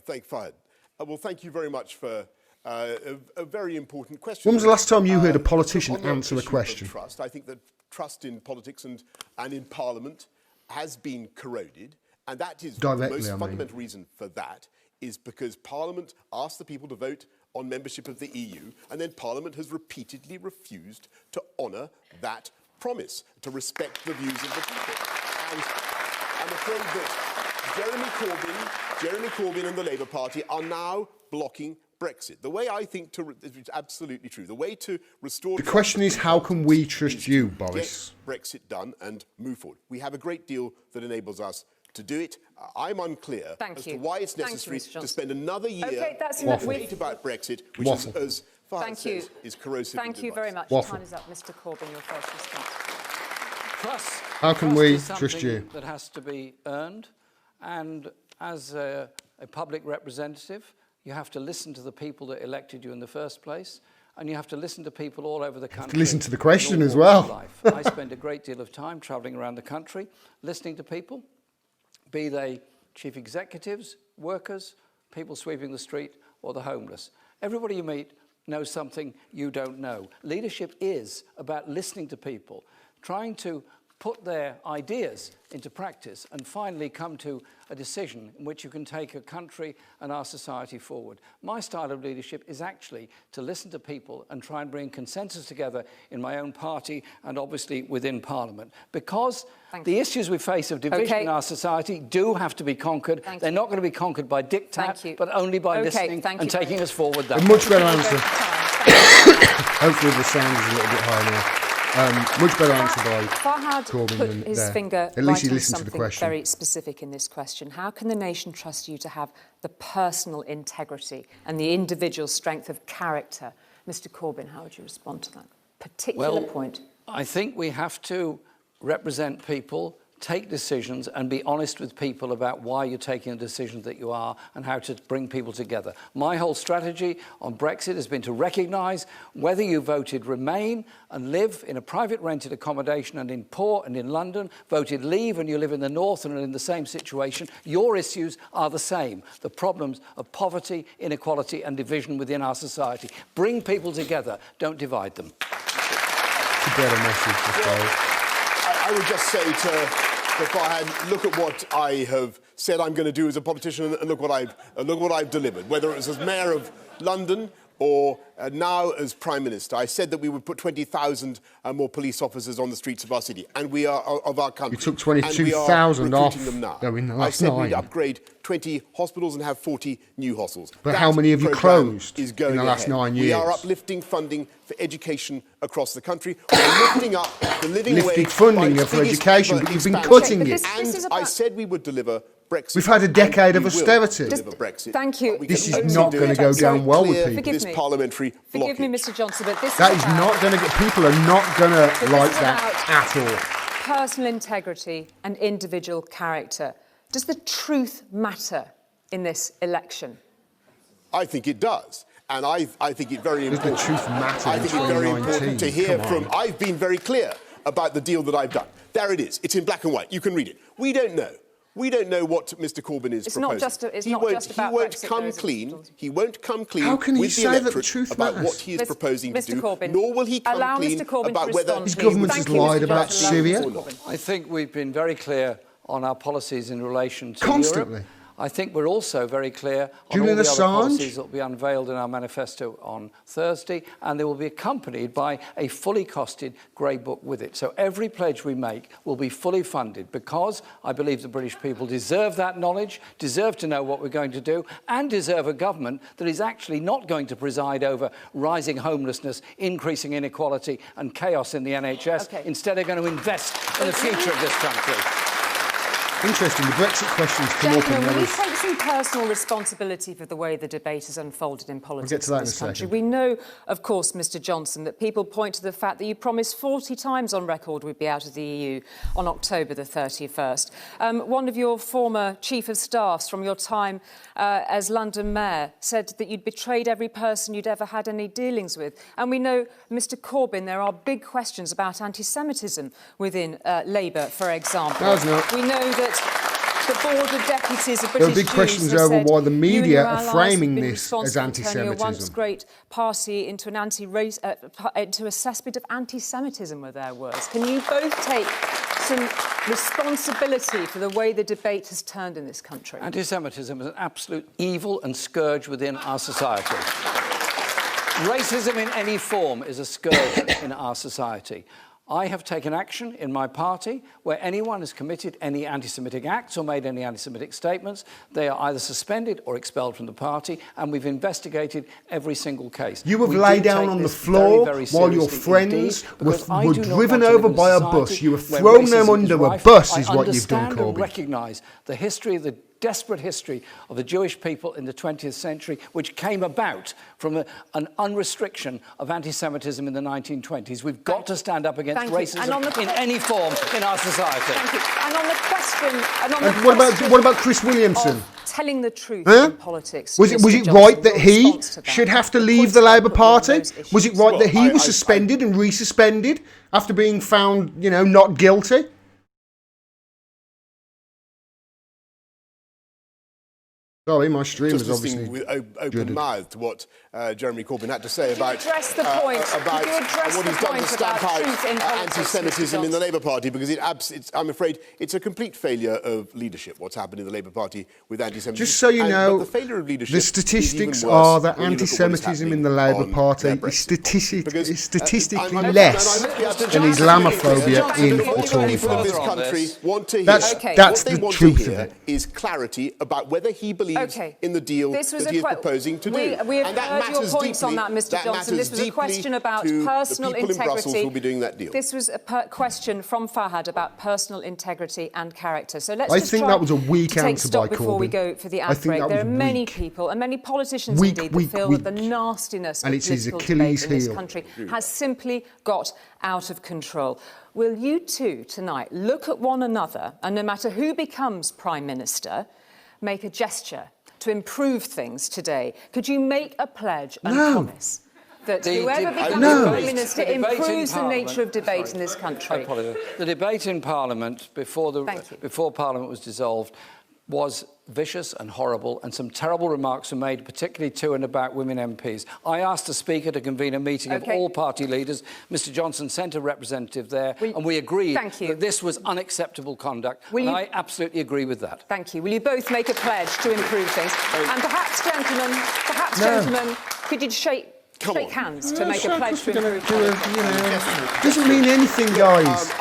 Thank Fayed. Well, thank you very much for a very important question. When was the last time you heard a politician On the answer a issue of question? Trust, I think that trust in politics and in Parliament has been corroded, and that is Directly, the most I mean. fundamental reason for that is because Parliament asked the people to vote on membership of the EU, and then Parliament has repeatedly refused to honour that promise, to respect the views of the people. And I'm afraid that Jeremy Corbyn and the Labour Party are now blocking Brexit. The way I think it's absolutely true. The way to restore... The question is, how can we trust you, Boris? Get Brexit done and move forward. We have a great deal that enables us to do it. I'm unclear as to why it's necessary to spend another year in debate about Brexit, which is, as far as says, is corrosive. Thank you very much. Waffle. Time is up. Mr. Corbyn, your first response. Trust. How can Trust we is trust something you? that has to be earned, and as a public representative, you have to listen to the people that elected you in the first place, and you have to listen to people all over the country. Listen to the question in as all walks of well. life. I spend a great deal of time travelling around the country, listening to people, be they chief executives, workers, people sweeping the street, or the homeless. Everybody you meet knows something you don't know. Leadership is about listening to people, trying to put their ideas into practice and finally come to a decision in which you can take a country and our society forward. My style of leadership is actually to listen to people and try and bring consensus together in my own party and obviously within Parliament. Because the issues we face of division in our society do have to be conquered. They're not going to be conquered by diktat, but only by listening and taking us forward. A much better answer. Hopefully the sound is a little bit higher now. Much better answer by Corbyn put than his there. finger At least he right on listened to the something question. very specific in this question. How can the nation trust you to have the personal integrity and the individual strength of character? Mr. Corbyn, how would you respond to that particular point? I think we have to represent people, take decisions and be honest with people about why you're taking the decisions that you are and how to bring people together. My whole strategy on Brexit has been to recognise whether you voted Remain and live in a private rented accommodation and in Port and in London, voted Leave and you live in the north and are in the same situation, your issues are the same. The problems of poverty, inequality and division within our society. Bring people together, don't divide them. It's a better message, I would just say to Farhad, look at what I have said I'm going to do as a politician, and look what I've delivered. Whether it was as mayor of London or now as Prime Minister, I said that we would put 20,000 more police officers on the streets of our city, and we are of our country. You took 22,000 off them now. in the I last said 9. we'd upgrade 20 hospitals and have 40 new hospitals. But that how many have you programme closed is going in the last ahead. 9 We are years? uplifting funding for education across the country. We're lifting up the living wage. Lifted funding by for its biggest education, ever but you've been expansion. cutting it. And I said we would deliver Brexit. We've had a decade and of we will austerity. deliver Brexit. Thank you. This is only not do going it to go down well with clear people. this parliamentary Forgive me, blockage. Mr. Johnson, but this That is is about, not going to get... People are not going to like that at all. personal integrity and individual character. Does the truth matter in this election? I think it does. And I think it very Does the important. truth matter I in think it's very 2019? important to hear Come on. from... I've been very clear about the deal that I've done. There it is. It's in black and white. You can read it. We don't know. We don't know what Mr. Corbyn is proposing. It's not just about he won't Brexit, come though, is it, clean. Johnson? He won't come clean How can he with the say that the electorate truth about matters? what he is proposing to do. Corbyn, Nor will he come allow clean Mr. Corbyn about to whether respond, His please. government Thank has you, lied Mr. about Johnson. Syria. Allow Mr. Corbyn. I think we've been very clear on our policies in relation to Constantly. Europe. I think we're also very clear on Julian all the other Assange? policies that will be unveiled in our manifesto on Thursday, and they will be accompanied by a fully costed grey book with it. So every pledge we make will be fully funded, because I believe the British people deserve that knowledge, deserve to know what we're going to do, and deserve a government that is actually not going to preside over rising homelessness, increasing inequality and chaos in the NHS. Okay. Instead, they're going to invest in the future of this country. Interesting, the Brexit questions come up and Gentlemen, there will you was... take some personal responsibility for the way the debate has unfolded in politics get to that in in this a country? second. We know, of course, Mr. Johnson, that people point to the fact that you promised 40 times on record we'd be out of the EU on October the 31st. One of your former chief of staffs from your time as London mayor said that you'd betrayed every person you'd ever had any dealings with. And we know, Mr. Corbyn, there are big questions about anti-Semitism within Labour, for example. No, it's not. We know that The board of deputies of There British are big Jews questions have over said, why the "You and media your are allies framing have been this as responsible for turning a once anti-Semitism. great party into into a cesspit of anti-Semitism," were their words. Can you both take some responsibility for the way the debate has turned in this country? Anti-Semitism is an absolute evil and scourge within our society. Racism in any form is a scourge in our society. I have taken action in my party where anyone has committed any anti-Semitic acts or made any anti-Semitic statements, they are either suspended or expelled from the party, and we've investigated every single case. You have We laid do down take on the this floor very, very while your seriously friends indeed, were because I do not driven want to live over in a by a society bus. You have where thrown them racism is under a rife. bus is I what you've done, understand and Corbyn. recognise the history, the desperate history of the Jewish people in the 20th century, which came about from an unrestriction of anti-Semitism in the 1920s. We've got to stand up against racism in any form in our society. Thank you. And on the question... What about Chris Williamson? Telling the truth Huh? in politics. Was it Mr. right Johnson, that your he response to that? should have to The leave points the I Labour put you on Party? those Was it issues. right that he Well, was suspended and resuspended after being found, not guilty? Sorry, my stream Just is obviously listening with open mouth to what Jeremy Corbyn had to say about address the point? about Could you address what the he's done to point stamp about truth in out politics, anti-Semitism Mr. in the Labour Party, because I'm afraid it's a complete failure of leadership, what's happened in the Labour Party with anti-Semitism. Just so you know, but the failure of leadership the is statistics even worse are that when you look at what is anti-Semitism in the happening Labour on Party their is Brexit. Because, statistically I'm- less and I hope than we have to Islamophobia in the the Tory people of this Party. country want to hear. That's What they the want truth to of hear it. is clarity about whether he believes in the deal This was that he is a proposing to do. We have And that heard your matters points deeply. on that, Mr. That Johnson. This matters was a question deeply about to personal the people in Brussels integrity. who will be doing that deal. This was a question from Fahad about personal integrity and character. So let's I just think try that was a weak to take answer stock by before we Corbyn. go for the I think outbreak. that There are was many weak. people and many politicians Weak, indeed weak, that feel weak. that the nastiness And of it's his political Achilles debate in this heel. country has simply got out of control. Will you two tonight look at one another and, no matter who becomes Prime Minister, make a gesture to improve things today? Could you make a pledge and promise that whoever becomes Prime Minister improves the nature of debate in this country? The debate in Parliament before Parliament was dissolved was vicious and horrible, and some terrible remarks were made, particularly to and about women MPs. I asked the Speaker to convene a meeting of all party leaders. Mr Johnson sent a representative there, and we agreed that this was unacceptable conduct, and I absolutely agree with that. Thank you. Will you both make a pledge to improve things? And perhaps, gentlemen, could you shake hands to make a pledge to improve things? Doesn't mean anything, guys.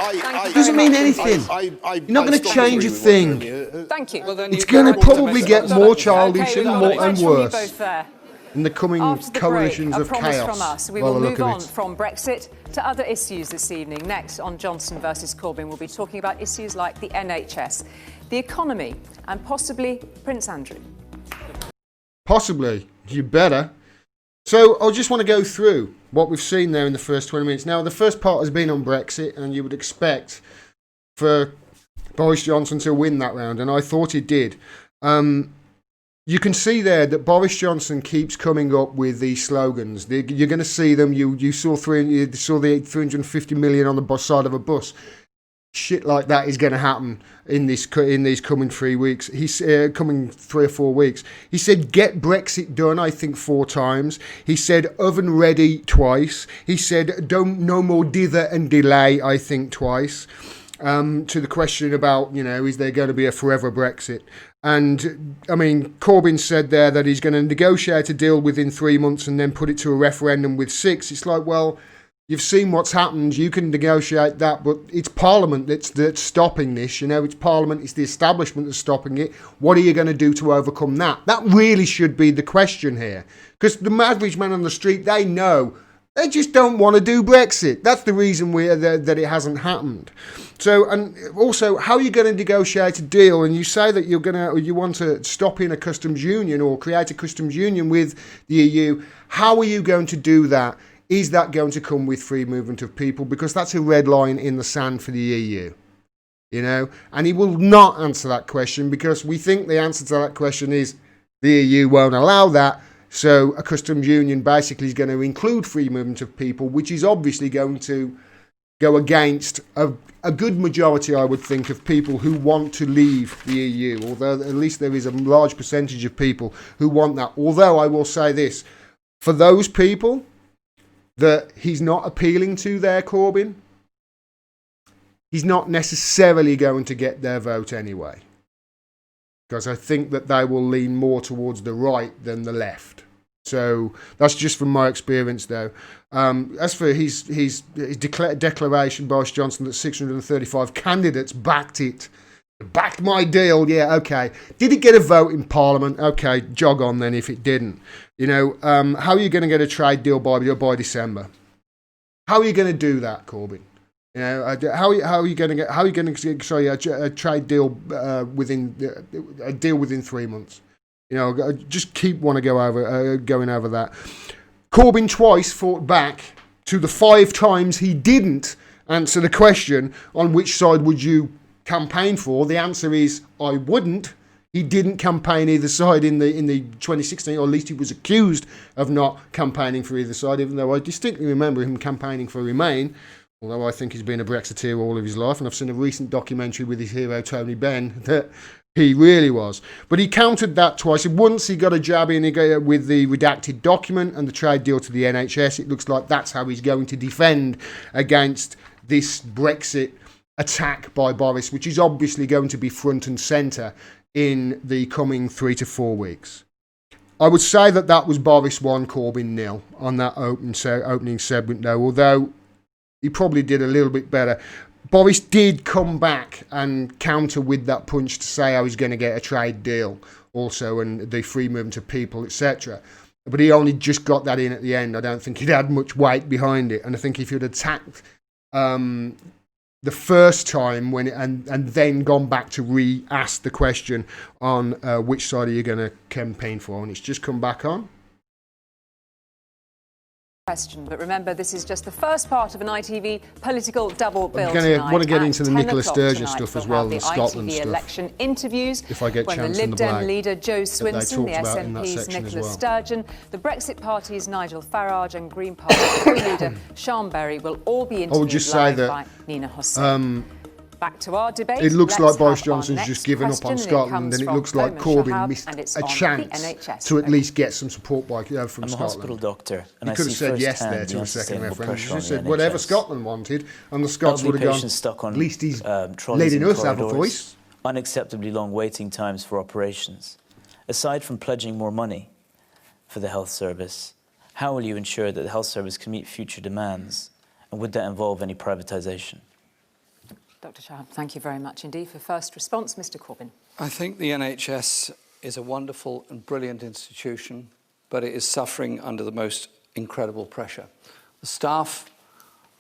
Doesn't mean anything. You're not going to change a thing. Thank you. It's going to probably get more childish and worse Both there. in the coming After the coalitions break, of a promise chaos. from us. We by will the look move of on it. from Brexit to other issues this evening. Next on Johnson versus Corbyn, we'll be talking about issues like the NHS, the economy, and possibly Prince Andrew. Possibly. You better. So I just want to go through what we've seen there in the first 20 minutes. Now, the first part has been on Brexit, and you would expect for Boris Johnson to win that round, and I thought he did. You can see there that Boris Johnson keeps coming up with these slogans. You're going to see them. You saw the 350 million on the side of a bus. Shit like that is going to happen in these coming 3 weeks. He's coming 3 or 4 weeks. He said, "Get Brexit done," I think 4 times. He said, "Oven ready," twice. He said, "No more dither and delay," I think twice. To the question about, is there going to be a forever Brexit? And, Corbyn said there that he's going to negotiate a deal within 3 months and then put it to a referendum with 6. It's like, well, you've seen what's happened. You can negotiate that, but it's Parliament that's stopping this. It's Parliament, it's the establishment that's stopping it. What are you going to do to overcome that? That really should be the question here. Because the average man on the street, they know. They just don't want to do Brexit. That's the reason that it hasn't happened. So, and also, how are you going to negotiate a deal? And you say that you want to stop in a customs union or create a customs union with the EU. How are you going to do that? Is that going to come with free movement of people? Because that's a red line in the sand for the EU. And he will not answer that question because we think the answer to that question is the EU won't allow that. So a customs union basically is going to include free movement of people, which is obviously going to go against a good majority, I would think, of people who want to leave the EU, although at least there is a large percentage of people who want that. Although I will say this, for those people that he's not appealing to there, Corbyn, he's not necessarily going to get their vote anyway. Because I think that they will lean more towards the right than the left. So that's just from my experience, though. As for his declaration, Boris Johnson, that 635 candidates backed my deal. Yeah, okay. Did it get a vote in Parliament? Okay, jog on then if it didn't. You know, how are you going to get a trade deal by December? How are you going to do that, Corbyn? You know, how are you going to get a trade deal within 3 months? You know, I just keep going over that. Corbyn twice fought back to the 5 times he didn't answer the question, on which side would you campaign for? The answer is, I wouldn't. He didn't campaign either side in the 2016, or at least he was accused of not campaigning for either side, even though I distinctly remember him campaigning for Remain, although I think he's been a Brexiteer all of his life, and I've seen a recent documentary with his hero Tony Benn that he really was. But he countered that twice. Once he got a jab in with the redacted document and the trade deal to the NHS. It looks like that's how he's going to defend against this Brexit attack by Boris, which is obviously going to be front and centre in the coming 3 to 4 weeks. I would say that was Boris 1, Corbyn 0 on that opening segment, though, although he probably did a little bit better. Boris did come back and counter with that punch to say I was going to get a trade deal also, and the free movement of people, etc. But he only just got that in at the end. I don't think he'd had much weight behind it. And I think if he'd attacked the first time and then gone back to re-ask the question on which side are you going to campaign for, and it's just come back on. Question, but remember, this is just the first part of an ITV political double bill. I want to get into the Nicola Sturgeon tonight, stuff as well, and the Scotland ITV stuff. Election interviews, if I get when chance the in Lib the Dem break, leader Jo Swinson, the SNP's Nicola well. Sturgeon, the Brexit Party's Nigel Farage, and Green Party leader Sean Berry will all be interviewed live by Nina Hossain. Back to our debate. It looks like Boris Johnson's just given up on Scotland, and it looks like Corbyn missed a chance to at least get some support from Scotland. I'm a hospital doctor, and he could have said yes there to a second referendum. He said whatever Scotland wanted, and the Scots would have gone, stuck on, at least he's letting us have a voice. Unacceptably long waiting times for operations. Aside from pledging more money for the health service, how will you ensure that the health service can meet future demands, and would that involve any privatisation? Dr Shahab, thank you very much indeed for first response. Mr Corbyn. I think the NHS is a wonderful and brilliant institution, but it is suffering under the most incredible pressure. The staff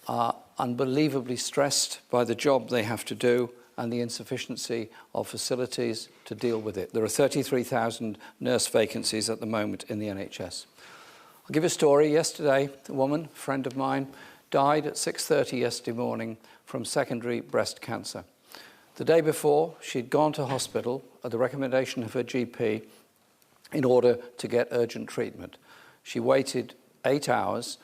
are unbelievably stressed by the job they have to do and the insufficiency of facilities to deal with it. There are 33,000 nurse vacancies at the moment in the NHS. I'll give a story. Yesterday, a woman, a friend of mine, died at 6:30 yesterday morning from secondary breast cancer. The day before, she'd gone to hospital at the recommendation of her GP in order to get urgent treatment. She waited 8 hours.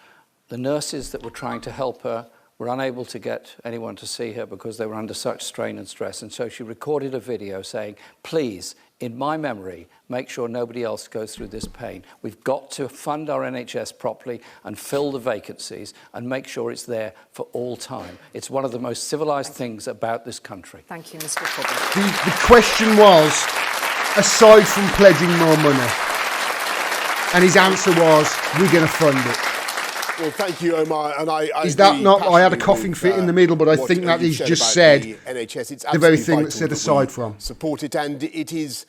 The nurses that were trying to help her were unable to get anyone to see her because they were under such strain and stress. And so she recorded a video saying, please, in my memory, make sure nobody else goes through this pain. We've got to fund our NHS properly and fill the vacancies and make sure it's there for all time. It's one of the most civilised things about this country. Thank you, Mr Corbyn. The question was, aside from pledging more money, and his answer was, we're going to fund it. Well, thank you, Omar. And I is that not? I had a coughing fit in the middle, but I think that he's just said the NHS. It's the very thing that's said aside from. Support it, and it is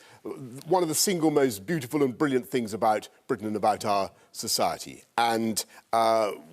one of the single most beautiful and brilliant things about Britain and about our society. And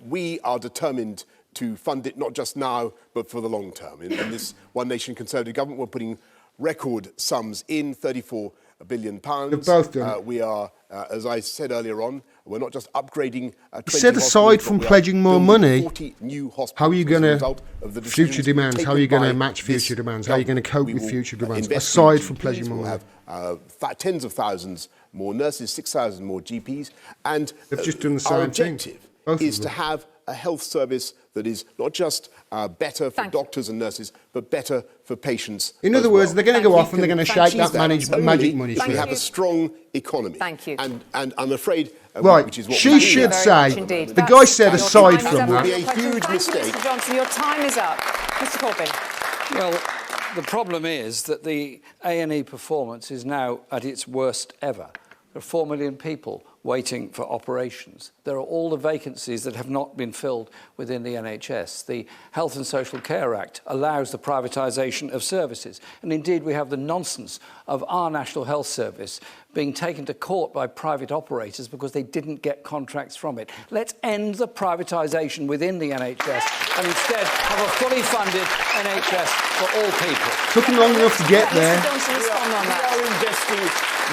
we are determined to fund it not just now, but for the long term. In this One Nation Conservative government, we're putting record sums in, £34 billion. They've both done. We are, as I said earlier on, we're not just upgrading 20 said aside from pledging more money, 40 new hospitals. How are you going to future demands? How are you going to match future demands? How are you going to cope with future demands? Aside from pledging more money. We'll have tens of thousands more nurses, 6,000 more GPs, and they've just done the same our objective thing. is to have a health service that is not just better for doctors and nurses, but better for patients. In other words, they're going to go off and they're going to shake that magic money. We have a strong economy. Thank you. And I'm afraid, right, which is what she should say, the guy said aside from that. Would be a huge mistake. Mr. Johnson, your time is up. Mr. Corbyn. Well, the problem is that the A&E performance is now at its worst ever. There are 4 million people waiting for operations. There are all the vacancies that have not been filled within the NHS. The Health and Social Care Act allows the privatisation of services. And indeed, we have the nonsense of our National Health Service being taken to court by private operators because they didn't get contracts from it. Let's end the privatisation within the NHS and instead have a fully funded NHS for all people. Took him long enough to get there.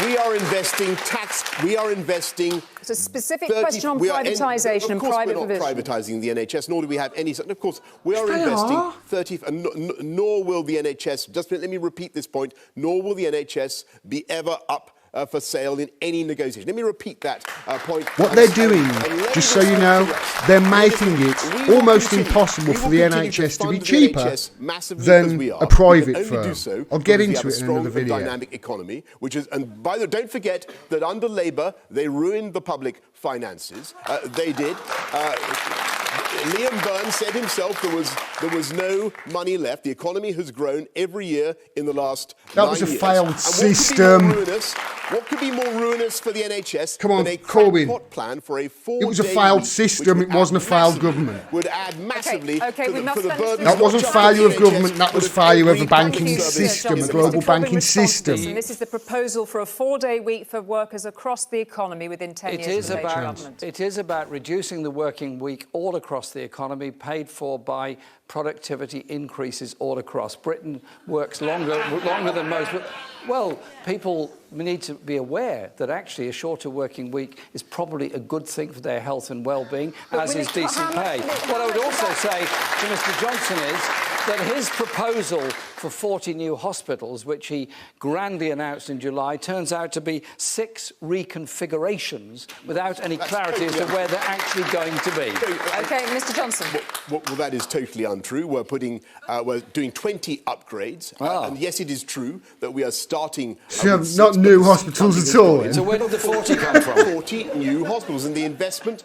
We are investing tax. We are investing. It's a specific question on privatisation and private provision. We're not privatising the NHS, nor do we have any. Of course, we are investing 30. Nor will the NHS. Just let me repeat this point. Nor will the NHS be ever up for sale in any negotiation. Let me repeat that point. What they're doing, just so you know, they're making it almost impossible for the NHS to be cheaper than a private firm. I'll get into it in another video. Dynamic economy, which is, and by the way, don't forget that under Labour they ruined the public finances. They did. Liam Byrne said himself there was no money left. The economy has grown every year in the last 9 years. That was a failed system. What could be more ruinous for the NHS Come on, than a Corbyn. crackpot plan for a 4-day It was a failed week, system, it wasn't a failed government. Would add massively Okay, to we the must finish burden. That wasn't failure of government, that was failure of a Thank banking you, Mr. system, a Johnson. global Mr. Corbyn banking responds to system. this, and this is the proposal for a 4-day week for workers across the economy within 10 years of the Labour government. It is about reducing the working week all across the economy, paid for by productivity increases all across. Britain works longer than most. Well, people need to be aware that actually a shorter working week is probably a good thing for their health and well-being, as is decent pay. What I would also say to Mr. Johnson is that his proposal for 40 new hospitals, which he grandly announced in July, turns out to be 6 reconfigurations without any clarity as to where they're actually going to be. OK, Mr. Johnson. Well, that is totally untrue. We're doing 20 upgrades. And yes, it is true that we are starting... not new hospitals at all. So where did the 40 come from? 40 new hospitals. And the investment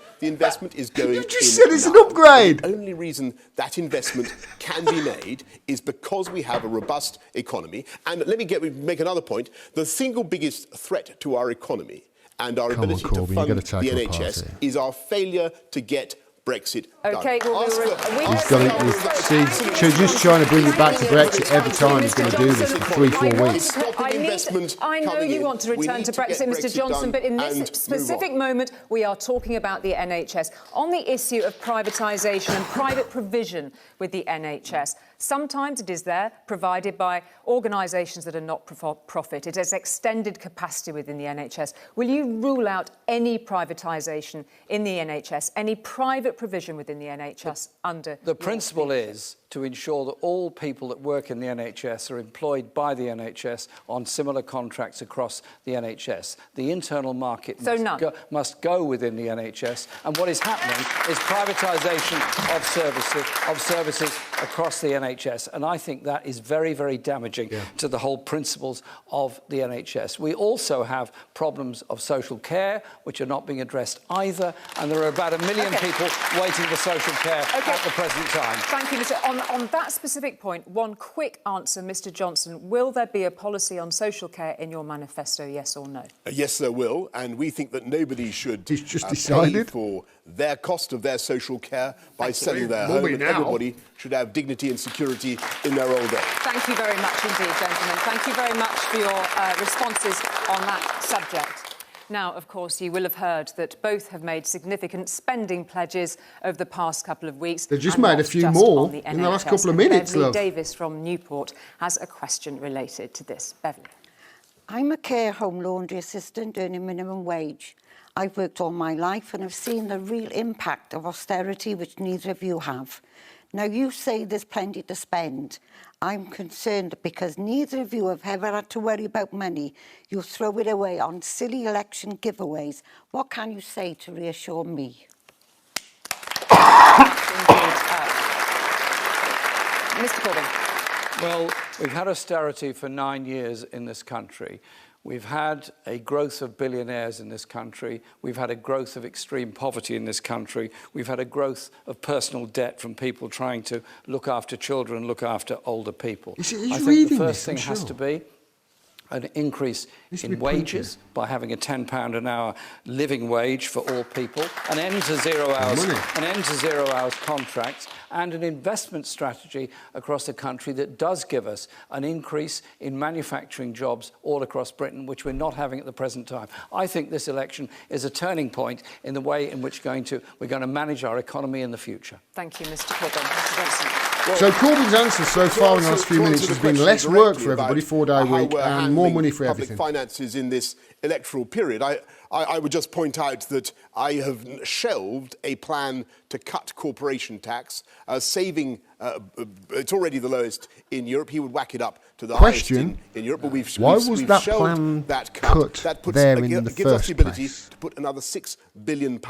is going... You just said it's an upgrade. The only reason that investment can be made is because we have a robust economy. And let me make another point. The single biggest threat to our economy and our ability to fund the NHS is our failure to get Brexit done. OK, well, she's just trying to bring it back to Brexit every time. He's going to do this for 3-4 weeks. I know you want to return to Brexit, Mr. Johnson, but in this specific moment, we are talking about the NHS. On the issue of privatisation and private provision with the NHS, sometimes it is there provided by organisations that are not for profit. It has extended capacity within the NHS. Will you rule out any privatisation in the NHS, any private provision within the NHS under... The principle is to ensure that all people that work in the NHS are employed by the NHS on similar contracts across the NHS. The internal market must go within the NHS, and what is happening is privatisation of services across the NHS, and I think that is very, very damaging to the whole principles of the NHS. We also have problems of social care, which are not being addressed either, and there are about 1 million people waiting for social care at the present time. Thank you, Mr. On that specific point, one quick answer, Mr. Johnson. Will there be a policy on social care in your manifesto, yes or no? Yes, there will, and we think that nobody should pay for their cost of their social care by selling their home, and everybody should have dignity and security in their old age. Thank you very much indeed, gentlemen. Thank you very much for your responses on that subject. Now, of course, you will have heard that both have made significant spending pledges over the past couple of weeks. They've just made a few more in the last couple of minutes, Beverly love. Davis from Newport has a question related to this. Beverly. I'm a care home laundry assistant earning minimum wage. I've worked all my life and have seen the real impact of austerity, which neither of you have. Now, you say there's plenty to spend. I'm concerned because neither of you have ever had to worry about money. You throw it away on silly election giveaways. What can you say to reassure me? Mr Corbyn. Well, we've had austerity for 9 years in this country. We've had a growth of billionaires in this country. We've had a growth of extreme poverty in this country. We've had a growth of personal debt from people trying to look after children, look after older people. I think the first thing has to be an increase in wages by having a £10 an hour living wage for all people, an end to zero hours contracts, and an investment strategy across the country that does give us an increase in manufacturing jobs all across Britain, which we're not having at the present time. I think this election is a turning point in the way in which we're going to manage our economy in the future. Thank you, Mr Corbyn. Mr Johnson. Well, so Corbyn's answer so far in the last few minutes has been less work for everybody, 4-day week, and more money for everything. Finances in this electoral period. I would just point out that I have shelved a plan to cut corporation tax, saving. It's already the lowest in Europe. He would whack it up to the highest in Europe. But why was that plan that cut? That puts, there in the gives us the ability place? to put another £6 billion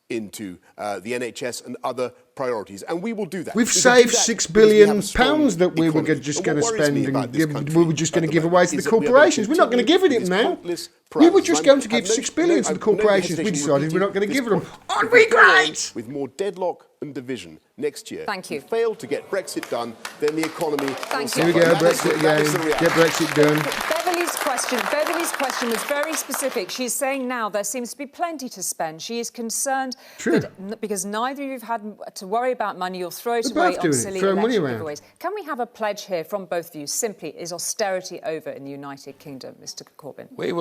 into the NHS and other priorities, and we will do that. We've saved £6 billion that we were just going to spend and we were just going to give away to the corporations. We're not going to give it now. We were just going to give £6 billion to the corporations. We decided we're not going to give them. Aren't we great? With more deadlock and division next year. Thank you. If we fail to get Brexit done, then the economy will suffer. Here we go, Brexit again. Get Brexit done. Beverly's question was very specific. She's saying now there seems to be plenty to spend. She is concerned that because neither of you have had to worry about money, you'll throw it away on silly election giveaways. Can we have a pledge here from both of you? Simply, is austerity over in the United Kingdom, Mr Corbyn? We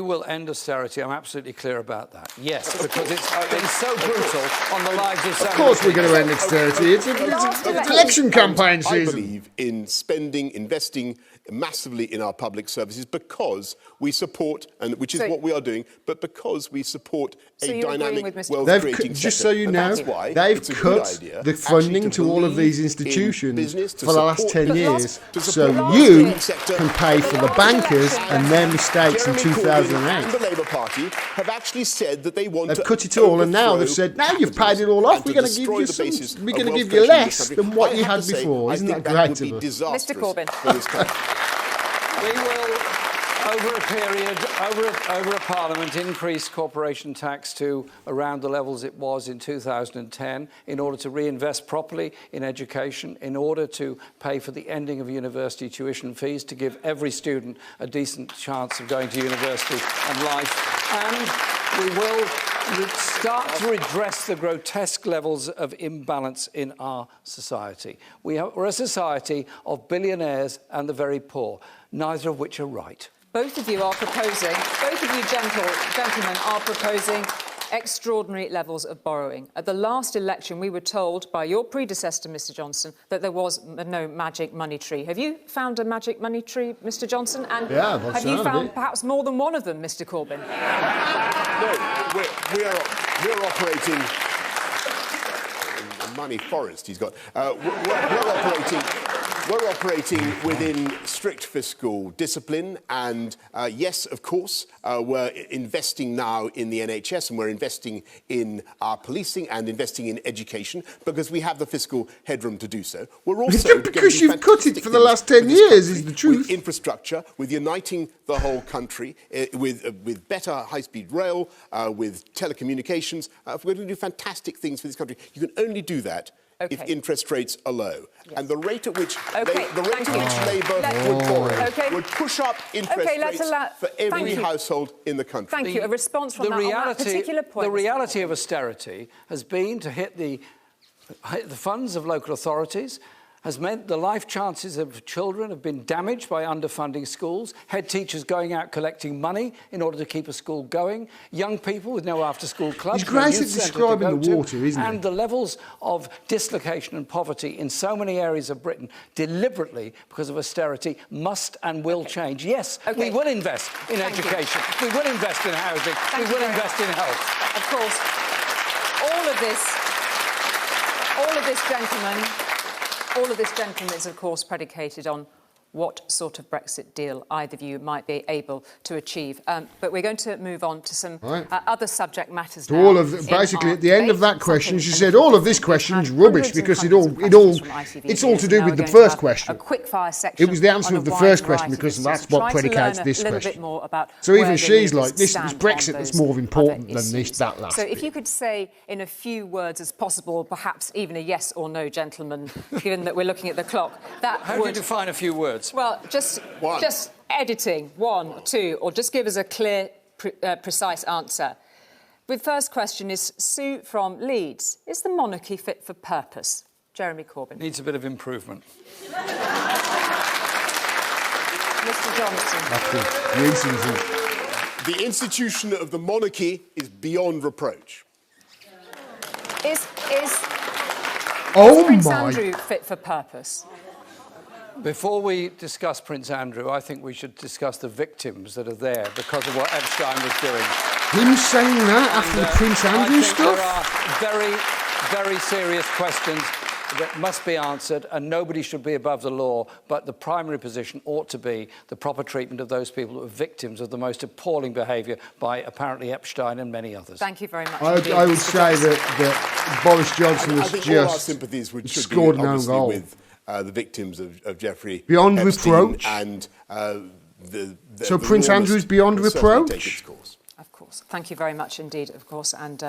will end austerity. I'm absolutely clear about that. Yes, because it's been so brutal on the lives of so many. Of course we're going to end austerity. It's election campaign season. I believe in investing massively in our public services because we support, and which is what we are doing, but because we support a dynamic, wealth-creating sector. Just so you know, they've cut the funding to all of these institutions for the last 10 years, so you can pay for the bankers and their mistakes in 2008. And the Labour Party have actually said that they want to cut it all, and now they've said, now you've paid it all off, we're going to give you less than what you had before. Isn't that great of us? Mr Corbyn. We will, over a Parliament, increase corporation tax to around the levels it was in 2010 in order to reinvest properly in education, in order to pay for the ending of university tuition fees, to give every student a decent chance of going to university and life. And we will start to redress the grotesque levels of imbalance in our society. We're a society of billionaires and the very poor, neither of which are right. Both of you gentlemen, are proposing extraordinary levels of borrowing. At the last election, we were told by your predecessor, Mr Johnson, that there was no magic money tree. Have you found a magic money tree, Mr Johnson? And have you found perhaps more than one of them, Mr Corbyn? No, we're operating... money forest he's got. We're operating within strict fiscal discipline, and yes, of course, we're investing now in the NHS, and we're investing in our policing and investing in education because we have the fiscal headroom to do so. We're also because you've cut it for the last 10 years, is the truth. With infrastructure, with uniting the whole country, with better high-speed rail, with telecommunications. We're going to do fantastic things for this country. You can only do that if interest rates are low. Yes. And the rate at which Labour would borrow would push up interest rates for every household in the country. Thank you. A response from that particular point. The reality of austerity has been to hit the funds of local authorities, has meant the life chances of children have been damaged by underfunding schools, head teachers going out collecting money in order to keep a school going, young people with no after-school clubs. He's great at describing the water, isn't he? And the levels of dislocation and poverty in so many areas of Britain, deliberately, because of austerity, must and will change. Yes, we will invest in education. We will invest in housing. We will invest in health. Of course, all of this, gentlemen, is, of course, predicated on what sort of Brexit deal either of you might be able to achieve. But we're going to move on to some other subject matters now. All of basically at the end of that question, she said all of this question's rubbish because it's all to do with the first question. A quick fire section. It was the answer of the first question because that's what predicates this question. So even she's like, this is Brexit that's more important than that last So if bit. you could say in a few words as possible, perhaps even a yes or no, gentlemen, given that we're looking at the clock, that How do you define a few words? Well, just editing, 1 or 2, or just give us a clear, precise answer. The first question is Sue from Leeds. Is the monarchy fit for purpose? Jeremy Corbyn. Needs a bit of improvement. Mr Johnson. The institution of the monarchy is beyond reproach. Is Prince Andrew fit for purpose? Before we discuss Prince Andrew, I think we should discuss the victims that are there because of what Epstein was doing. Him saying that after the Prince Andrew stuff? There are very, very serious questions that must be answered, and nobody should be above the law, but the primary position ought to be the proper treatment of those people who are victims of the most appalling behaviour by apparently Epstein and many others. Thank you very much. I would say that Boris Johnson has all our just sympathies scored an own goal. With the victims of Jeffrey beyond Epstein reproach. And so Prince Andrew's beyond reproach. Of course. Thank you very much indeed, of course. And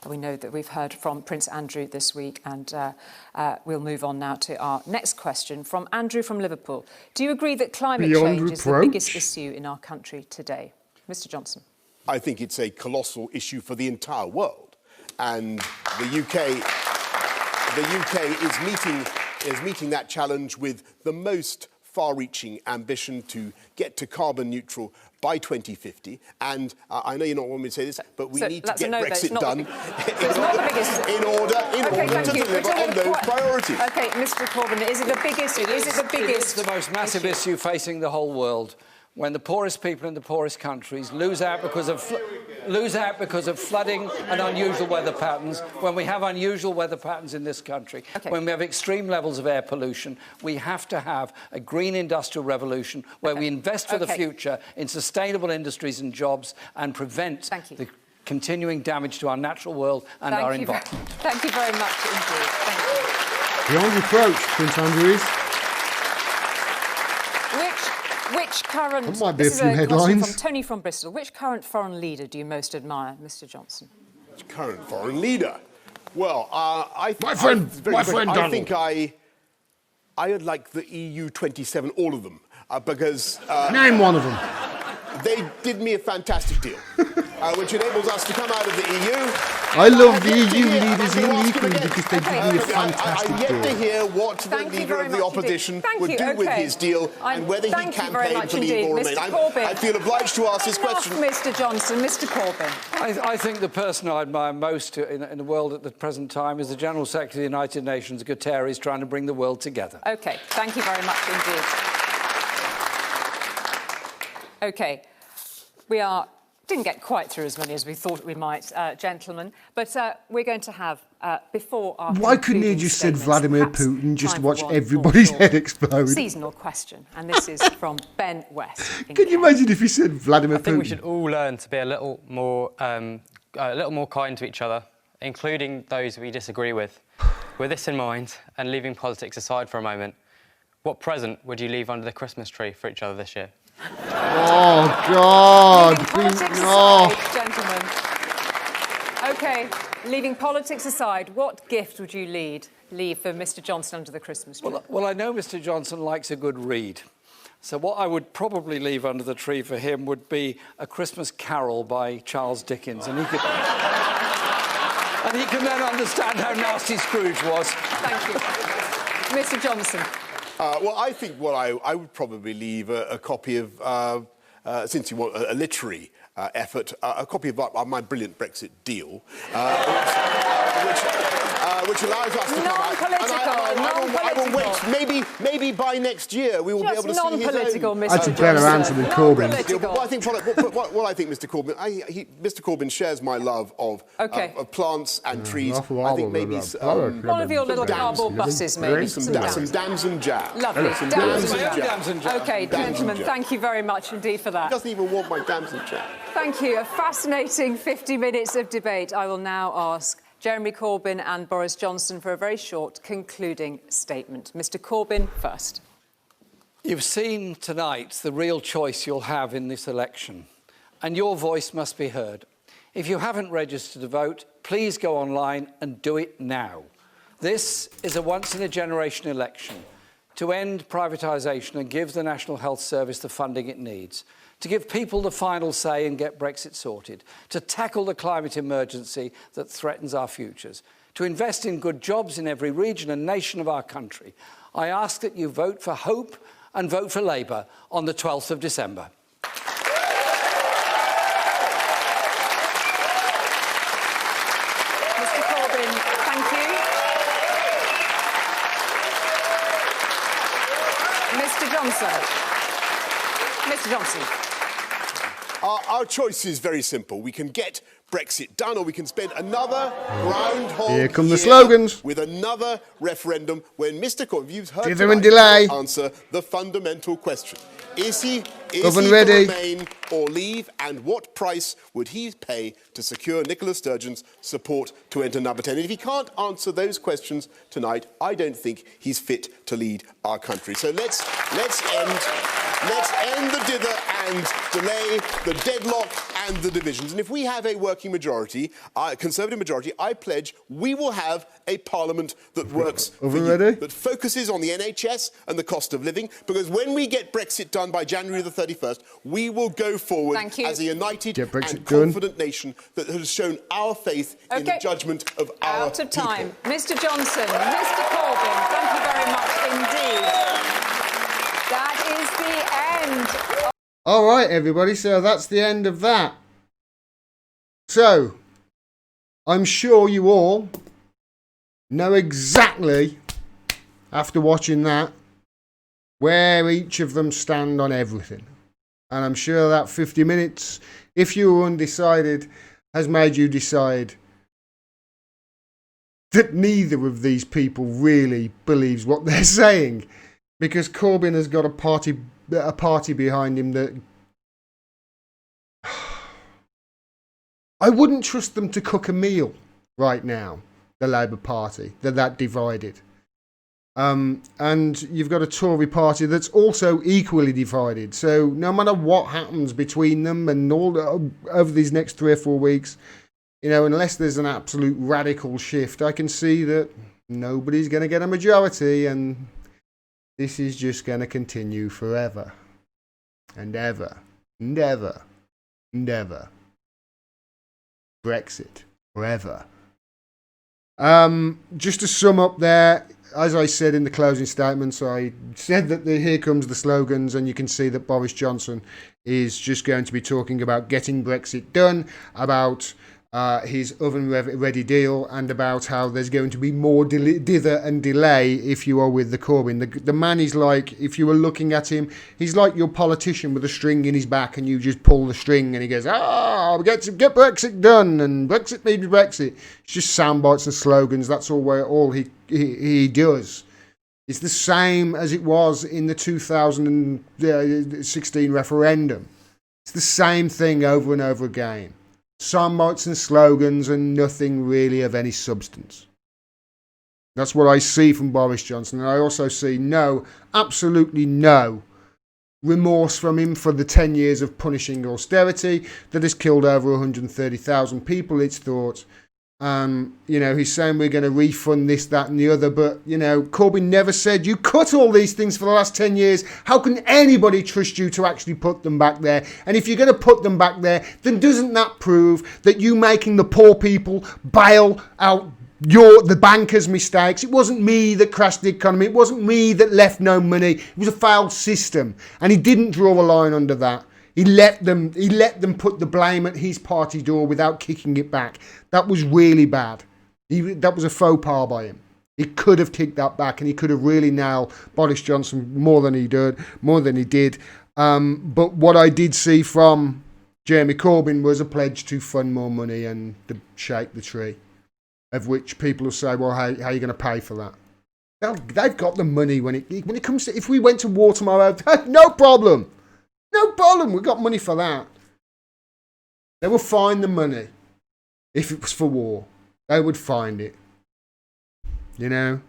we know that we've heard from Prince Andrew this week, and we'll move on now to our next question from Andrew from Liverpool. Do you agree that climate change is the biggest issue in our country today? Mr Johnson. I think it's a colossal issue for the entire world, and the UK is meeting that challenge with the most far-reaching ambition to get to carbon neutral by 2050. And I know you're not wanting me to say this, but we need to get Brexit done in order to deliver on those priorities. OK, Mr Corbyn, is it the biggest? It is the most massive issue facing the whole world. When the poorest people in the poorest countries lose out because of flooding and unusual weather patterns, when we have unusual weather patterns in this country, when we have extreme levels of air pollution, we have to have a green industrial revolution where we invest for the future in sustainable industries and jobs and prevent the continuing damage to our natural world and our environment. Thank you very much indeed. Thank you. Beyond reproach, Prince Andrew is. Which current... That might be a few headlines. From Tony from Bristol. Which current foreign leader do you most admire, Mr Johnson? Which current foreign leader? Well, I think I would like the EU 27, all of them, because... Name one of them. They did me a fantastic deal, which enables us to come out of the EU. I love the EU leaders equally because they did me a fantastic deal. I yet to hear what the leader of the opposition would do with his deal and whether he campaigned to leave or remain. I feel obliged to ask this question. Mr Johnson, Mr Corbyn. I think the person I admire most in the world at the present time is the General Secretary of the United Nations, Guterres, trying to bring the world together. OK, thank you very much indeed. OK, didn't get quite through as many as we thought we might, gentlemen, but we're going to have, before our... Why couldn't he just said Vladimir Putin just to watch everybody's head explode? Seasonal question, and this is from Ben West. Can you imagine if he said Vladimir Putin? I think we should all learn to be a little more kind to each other, including those we disagree with. With this in mind, and leaving politics aside for a moment, what present would you leave under the Christmas tree for each other this year? Oh, God. Politics aside, gentlemen. OK, leaving politics aside, what gift would you leave for Mr Johnson under the Christmas tree? Well, I know Mr Johnson likes a good read. So what I would probably leave under the tree for him would be A Christmas Carol by Charles Dickens. And he can then understand how nasty Scrooge was. Thank you. Mr Johnson. Well, I think what I would probably leave a copy of, since you want a literary effort, a copy of my brilliant Brexit deal, which allows us to come out. I will wait. Maybe by next year we will be able to see his own. Non-political, Mr. That's a better answer than Corbyn. What I think, Mr. Corbyn, Mr. Corbyn shares my love of plants and trees. I think maybe one of your little cardboard buses, maybe. Some dams and jam. Lovely. Some Dams and jam. OK, gentlemen, thank you very much indeed for that. He doesn't even want my dams and jam. Thank you. A fascinating 50 minutes of debate. I will now ask Jeremy Corbyn and Boris Johnson for a very short concluding statement. Mr. Corbyn first. You've seen tonight the real choice you'll have in this election, and your voice must be heard. If you haven't registered to vote, please go online and do it now. This is a once-in-a-generation election to end privatisation and give the National Health Service the funding it needs, to give people the final say and get Brexit sorted, to tackle the climate emergency that threatens our futures, to invest in good jobs in every region and nation of our country. I ask that you vote for hope and vote for Labour on the 12th of December. Mr. Corbyn, thank you. Mr. Johnson. Mr. Johnson. Our choice is very simple. We can get Brexit done, or we can spend another groundhog Here come the year slogans. with another referendum when Mr. Corbyn, you've heard Dither and tonight, delay. answer the fundamental question. Is he ready. to remain or leave, and what price would he pay to secure Nicola Sturgeon's support to enter number 10? And if he can't answer those questions tonight, I don't think he's fit to lead our country. So let's end the dither and delay, the deadlock and the divisions. And if we have a working majority, a Conservative majority, I pledge we will have a parliament that works for you, that focuses on the NHS and the cost of living, because when we get Brexit done by January the 31st, we will go forward as a united and confident nation that has shown our faith in the judgment of our Out of time. People. Mr. Johnson, Mr. Corbyn, thank you very much indeed. That is the end. All right, everybody, so that's the end of that. So, I'm sure you all know exactly, after watching that, where each of them stand on everything. And I'm sure that 50 minutes, if you were undecided, has made you decide that neither of these people really believes what they're saying. Because Corbyn has got a party behind him that I wouldn't trust them to cook a meal right now, the Labour Party. They're that divided. And you've got a Tory party that's also equally divided. So no matter what happens between them and all over these next 3 or 4 weeks, you know, unless there's an absolute radical shift, I can see that nobody's going to get a majority, and this is just going to continue forever and ever and ever and ever. Brexit forever. Just to sum up there, as I said in the closing statements, I said that here comes the slogans, and you can see that Boris Johnson is just going to be talking about getting Brexit done, about his oven-ready deal, and about how there's going to be more dither and delay if you are with the Corbyn. The man is like, if you were looking at him, he's like your politician with a string in his back, and you just pull the string and he goes, get Brexit done, and Brexit means Brexit. It's just sound bites and slogans. That's all he does. It's the same as it was in the 2016 referendum. It's the same thing over and over again. Soundbites and slogans and nothing really of any substance. That's what I see from Boris Johnson. And I also see absolutely no remorse from him for the 10 years of punishing austerity that has killed over 130,000 people, it's thought. He's saying we're going to refund this, that and the other, but, Corbyn never said you cut all these things for the last 10 years. How can anybody trust you to actually put them back there? And if you're going to put them back there, then doesn't that prove that you making the poor people bail out the bankers' mistakes? It wasn't me that crashed the economy. It wasn't me that left no money. It was a failed system. And he didn't draw a line under that. He let them put the blame at his party door without kicking it back. That was really bad. That was a faux pas by him. He could have kicked that back, and he could have really nailed Boris Johnson more than he did. But what I did see from Jeremy Corbyn was a pledge to fund more money and to shake the tree, of which people will say, well, how are you going to pay for that? They've got the money when it comes to, if we went to war tomorrow, no problem. No problem. We've got money for that. They will find the money. If it was for war, they would find it. You know,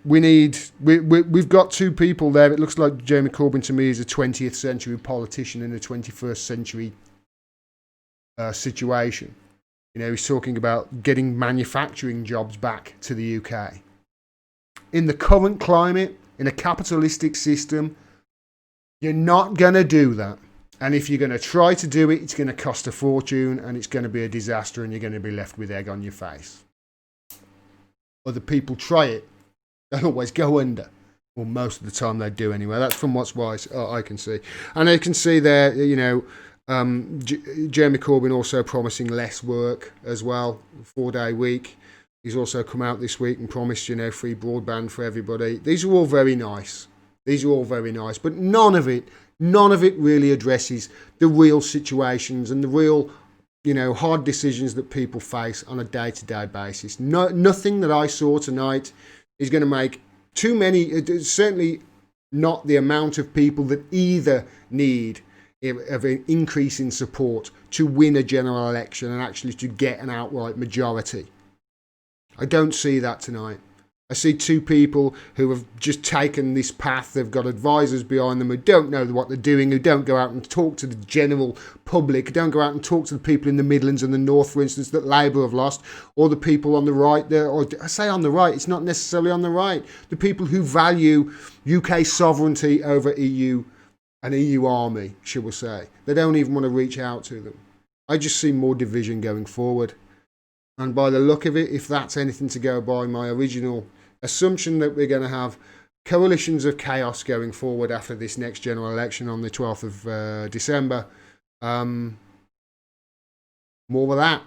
we've got two people there. It looks like Jeremy Corbyn to me is a 20th century politician in a 21st century situation. You know, he's talking about getting manufacturing jobs back to the UK. In the current climate, in a capitalistic system, you're not going to do that. And if you're going to try to do it, it's going to cost a fortune and it's going to be a disaster and you're going to be left with egg on your face. Other people try it, they'll always go under. Well, most of the time they do anyway. That's from what's wise, I can see. And I can see there, you know, Jeremy Corbyn also promising less work as well, 4-day week. He's also come out this week and promised, you know, free broadband for everybody. These are all very nice. But none of it really addresses the real situations and the real, you know, hard decisions that people face on a day-to-day basis. Nothing that I saw tonight is going to make too many, certainly not the amount of people that either need of an increase in support to win a general election and actually to get an outright majority. I don't see that tonight. I see two people who have just taken this path. They've got advisors behind them who don't know what they're doing, who don't go out and talk to the general public, don't go out and talk to the people in the Midlands and the North, for instance, that Labour have lost, or the people on the right there, or I say on the right, it's not necessarily on the right. The people who value UK sovereignty over EU, an EU army, shall we say. They don't even want to reach out to them. I just see more division going forward. And by the look of it, if that's anything to go by, my original assumption that we're going to have coalitions of chaos going forward after this next general election on the 12th of December. More of that,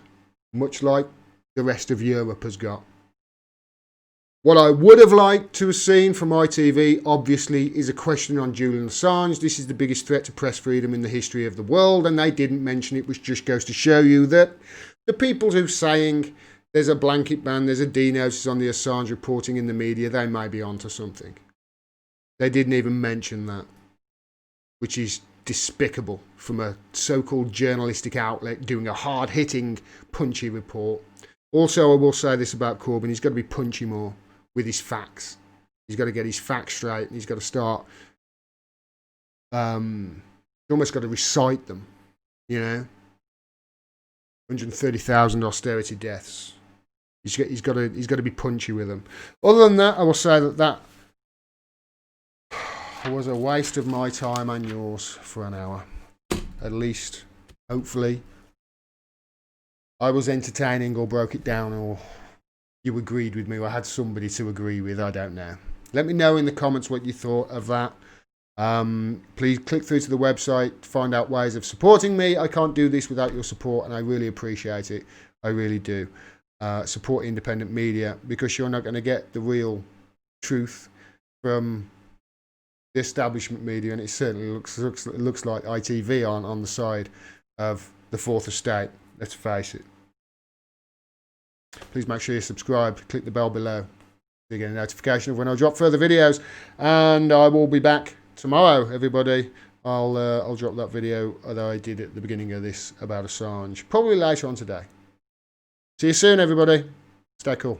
much like the rest of Europe has got. What I would have liked to have seen from ITV, obviously, is a question on Julian Assange. This is the biggest threat to press freedom in the history of the world, and they didn't mention it, which just goes to show you that the people who are saying there's a blanket ban, there's a D-notice on the Assange reporting in the media, they may be onto something. They didn't even mention that, which is despicable from a so-called journalistic outlet doing a hard-hitting, punchy report. Also, I will say this about Corbyn, he's got to be punchy more with his facts. He's got to get his facts straight, and he's got to start, he's almost got to recite them, you know. 130,000 austerity deaths. He's got to be punchy with them. Other than that, I will say that was a waste of my time and yours for an hour. At least, hopefully, I was entertaining or broke it down, or you agreed with me, or had somebody to agree with. I don't know. Let me know in the comments what you thought of that. Please click through to the website, find out ways of supporting me. I can't do this without your support, and I really appreciate it. I really do. Support independent media, because you're not going to get the real truth from the establishment media, and it certainly looks like ITV on the side of the fourth estate. Let's face it. Please make sure you subscribe. Click the bell below to get a notification of when I drop further videos, and I will be back tomorrow, everybody. I'll drop that video that I did at the beginning of this about Assange, probably later on today. See you soon, everybody. Stay cool.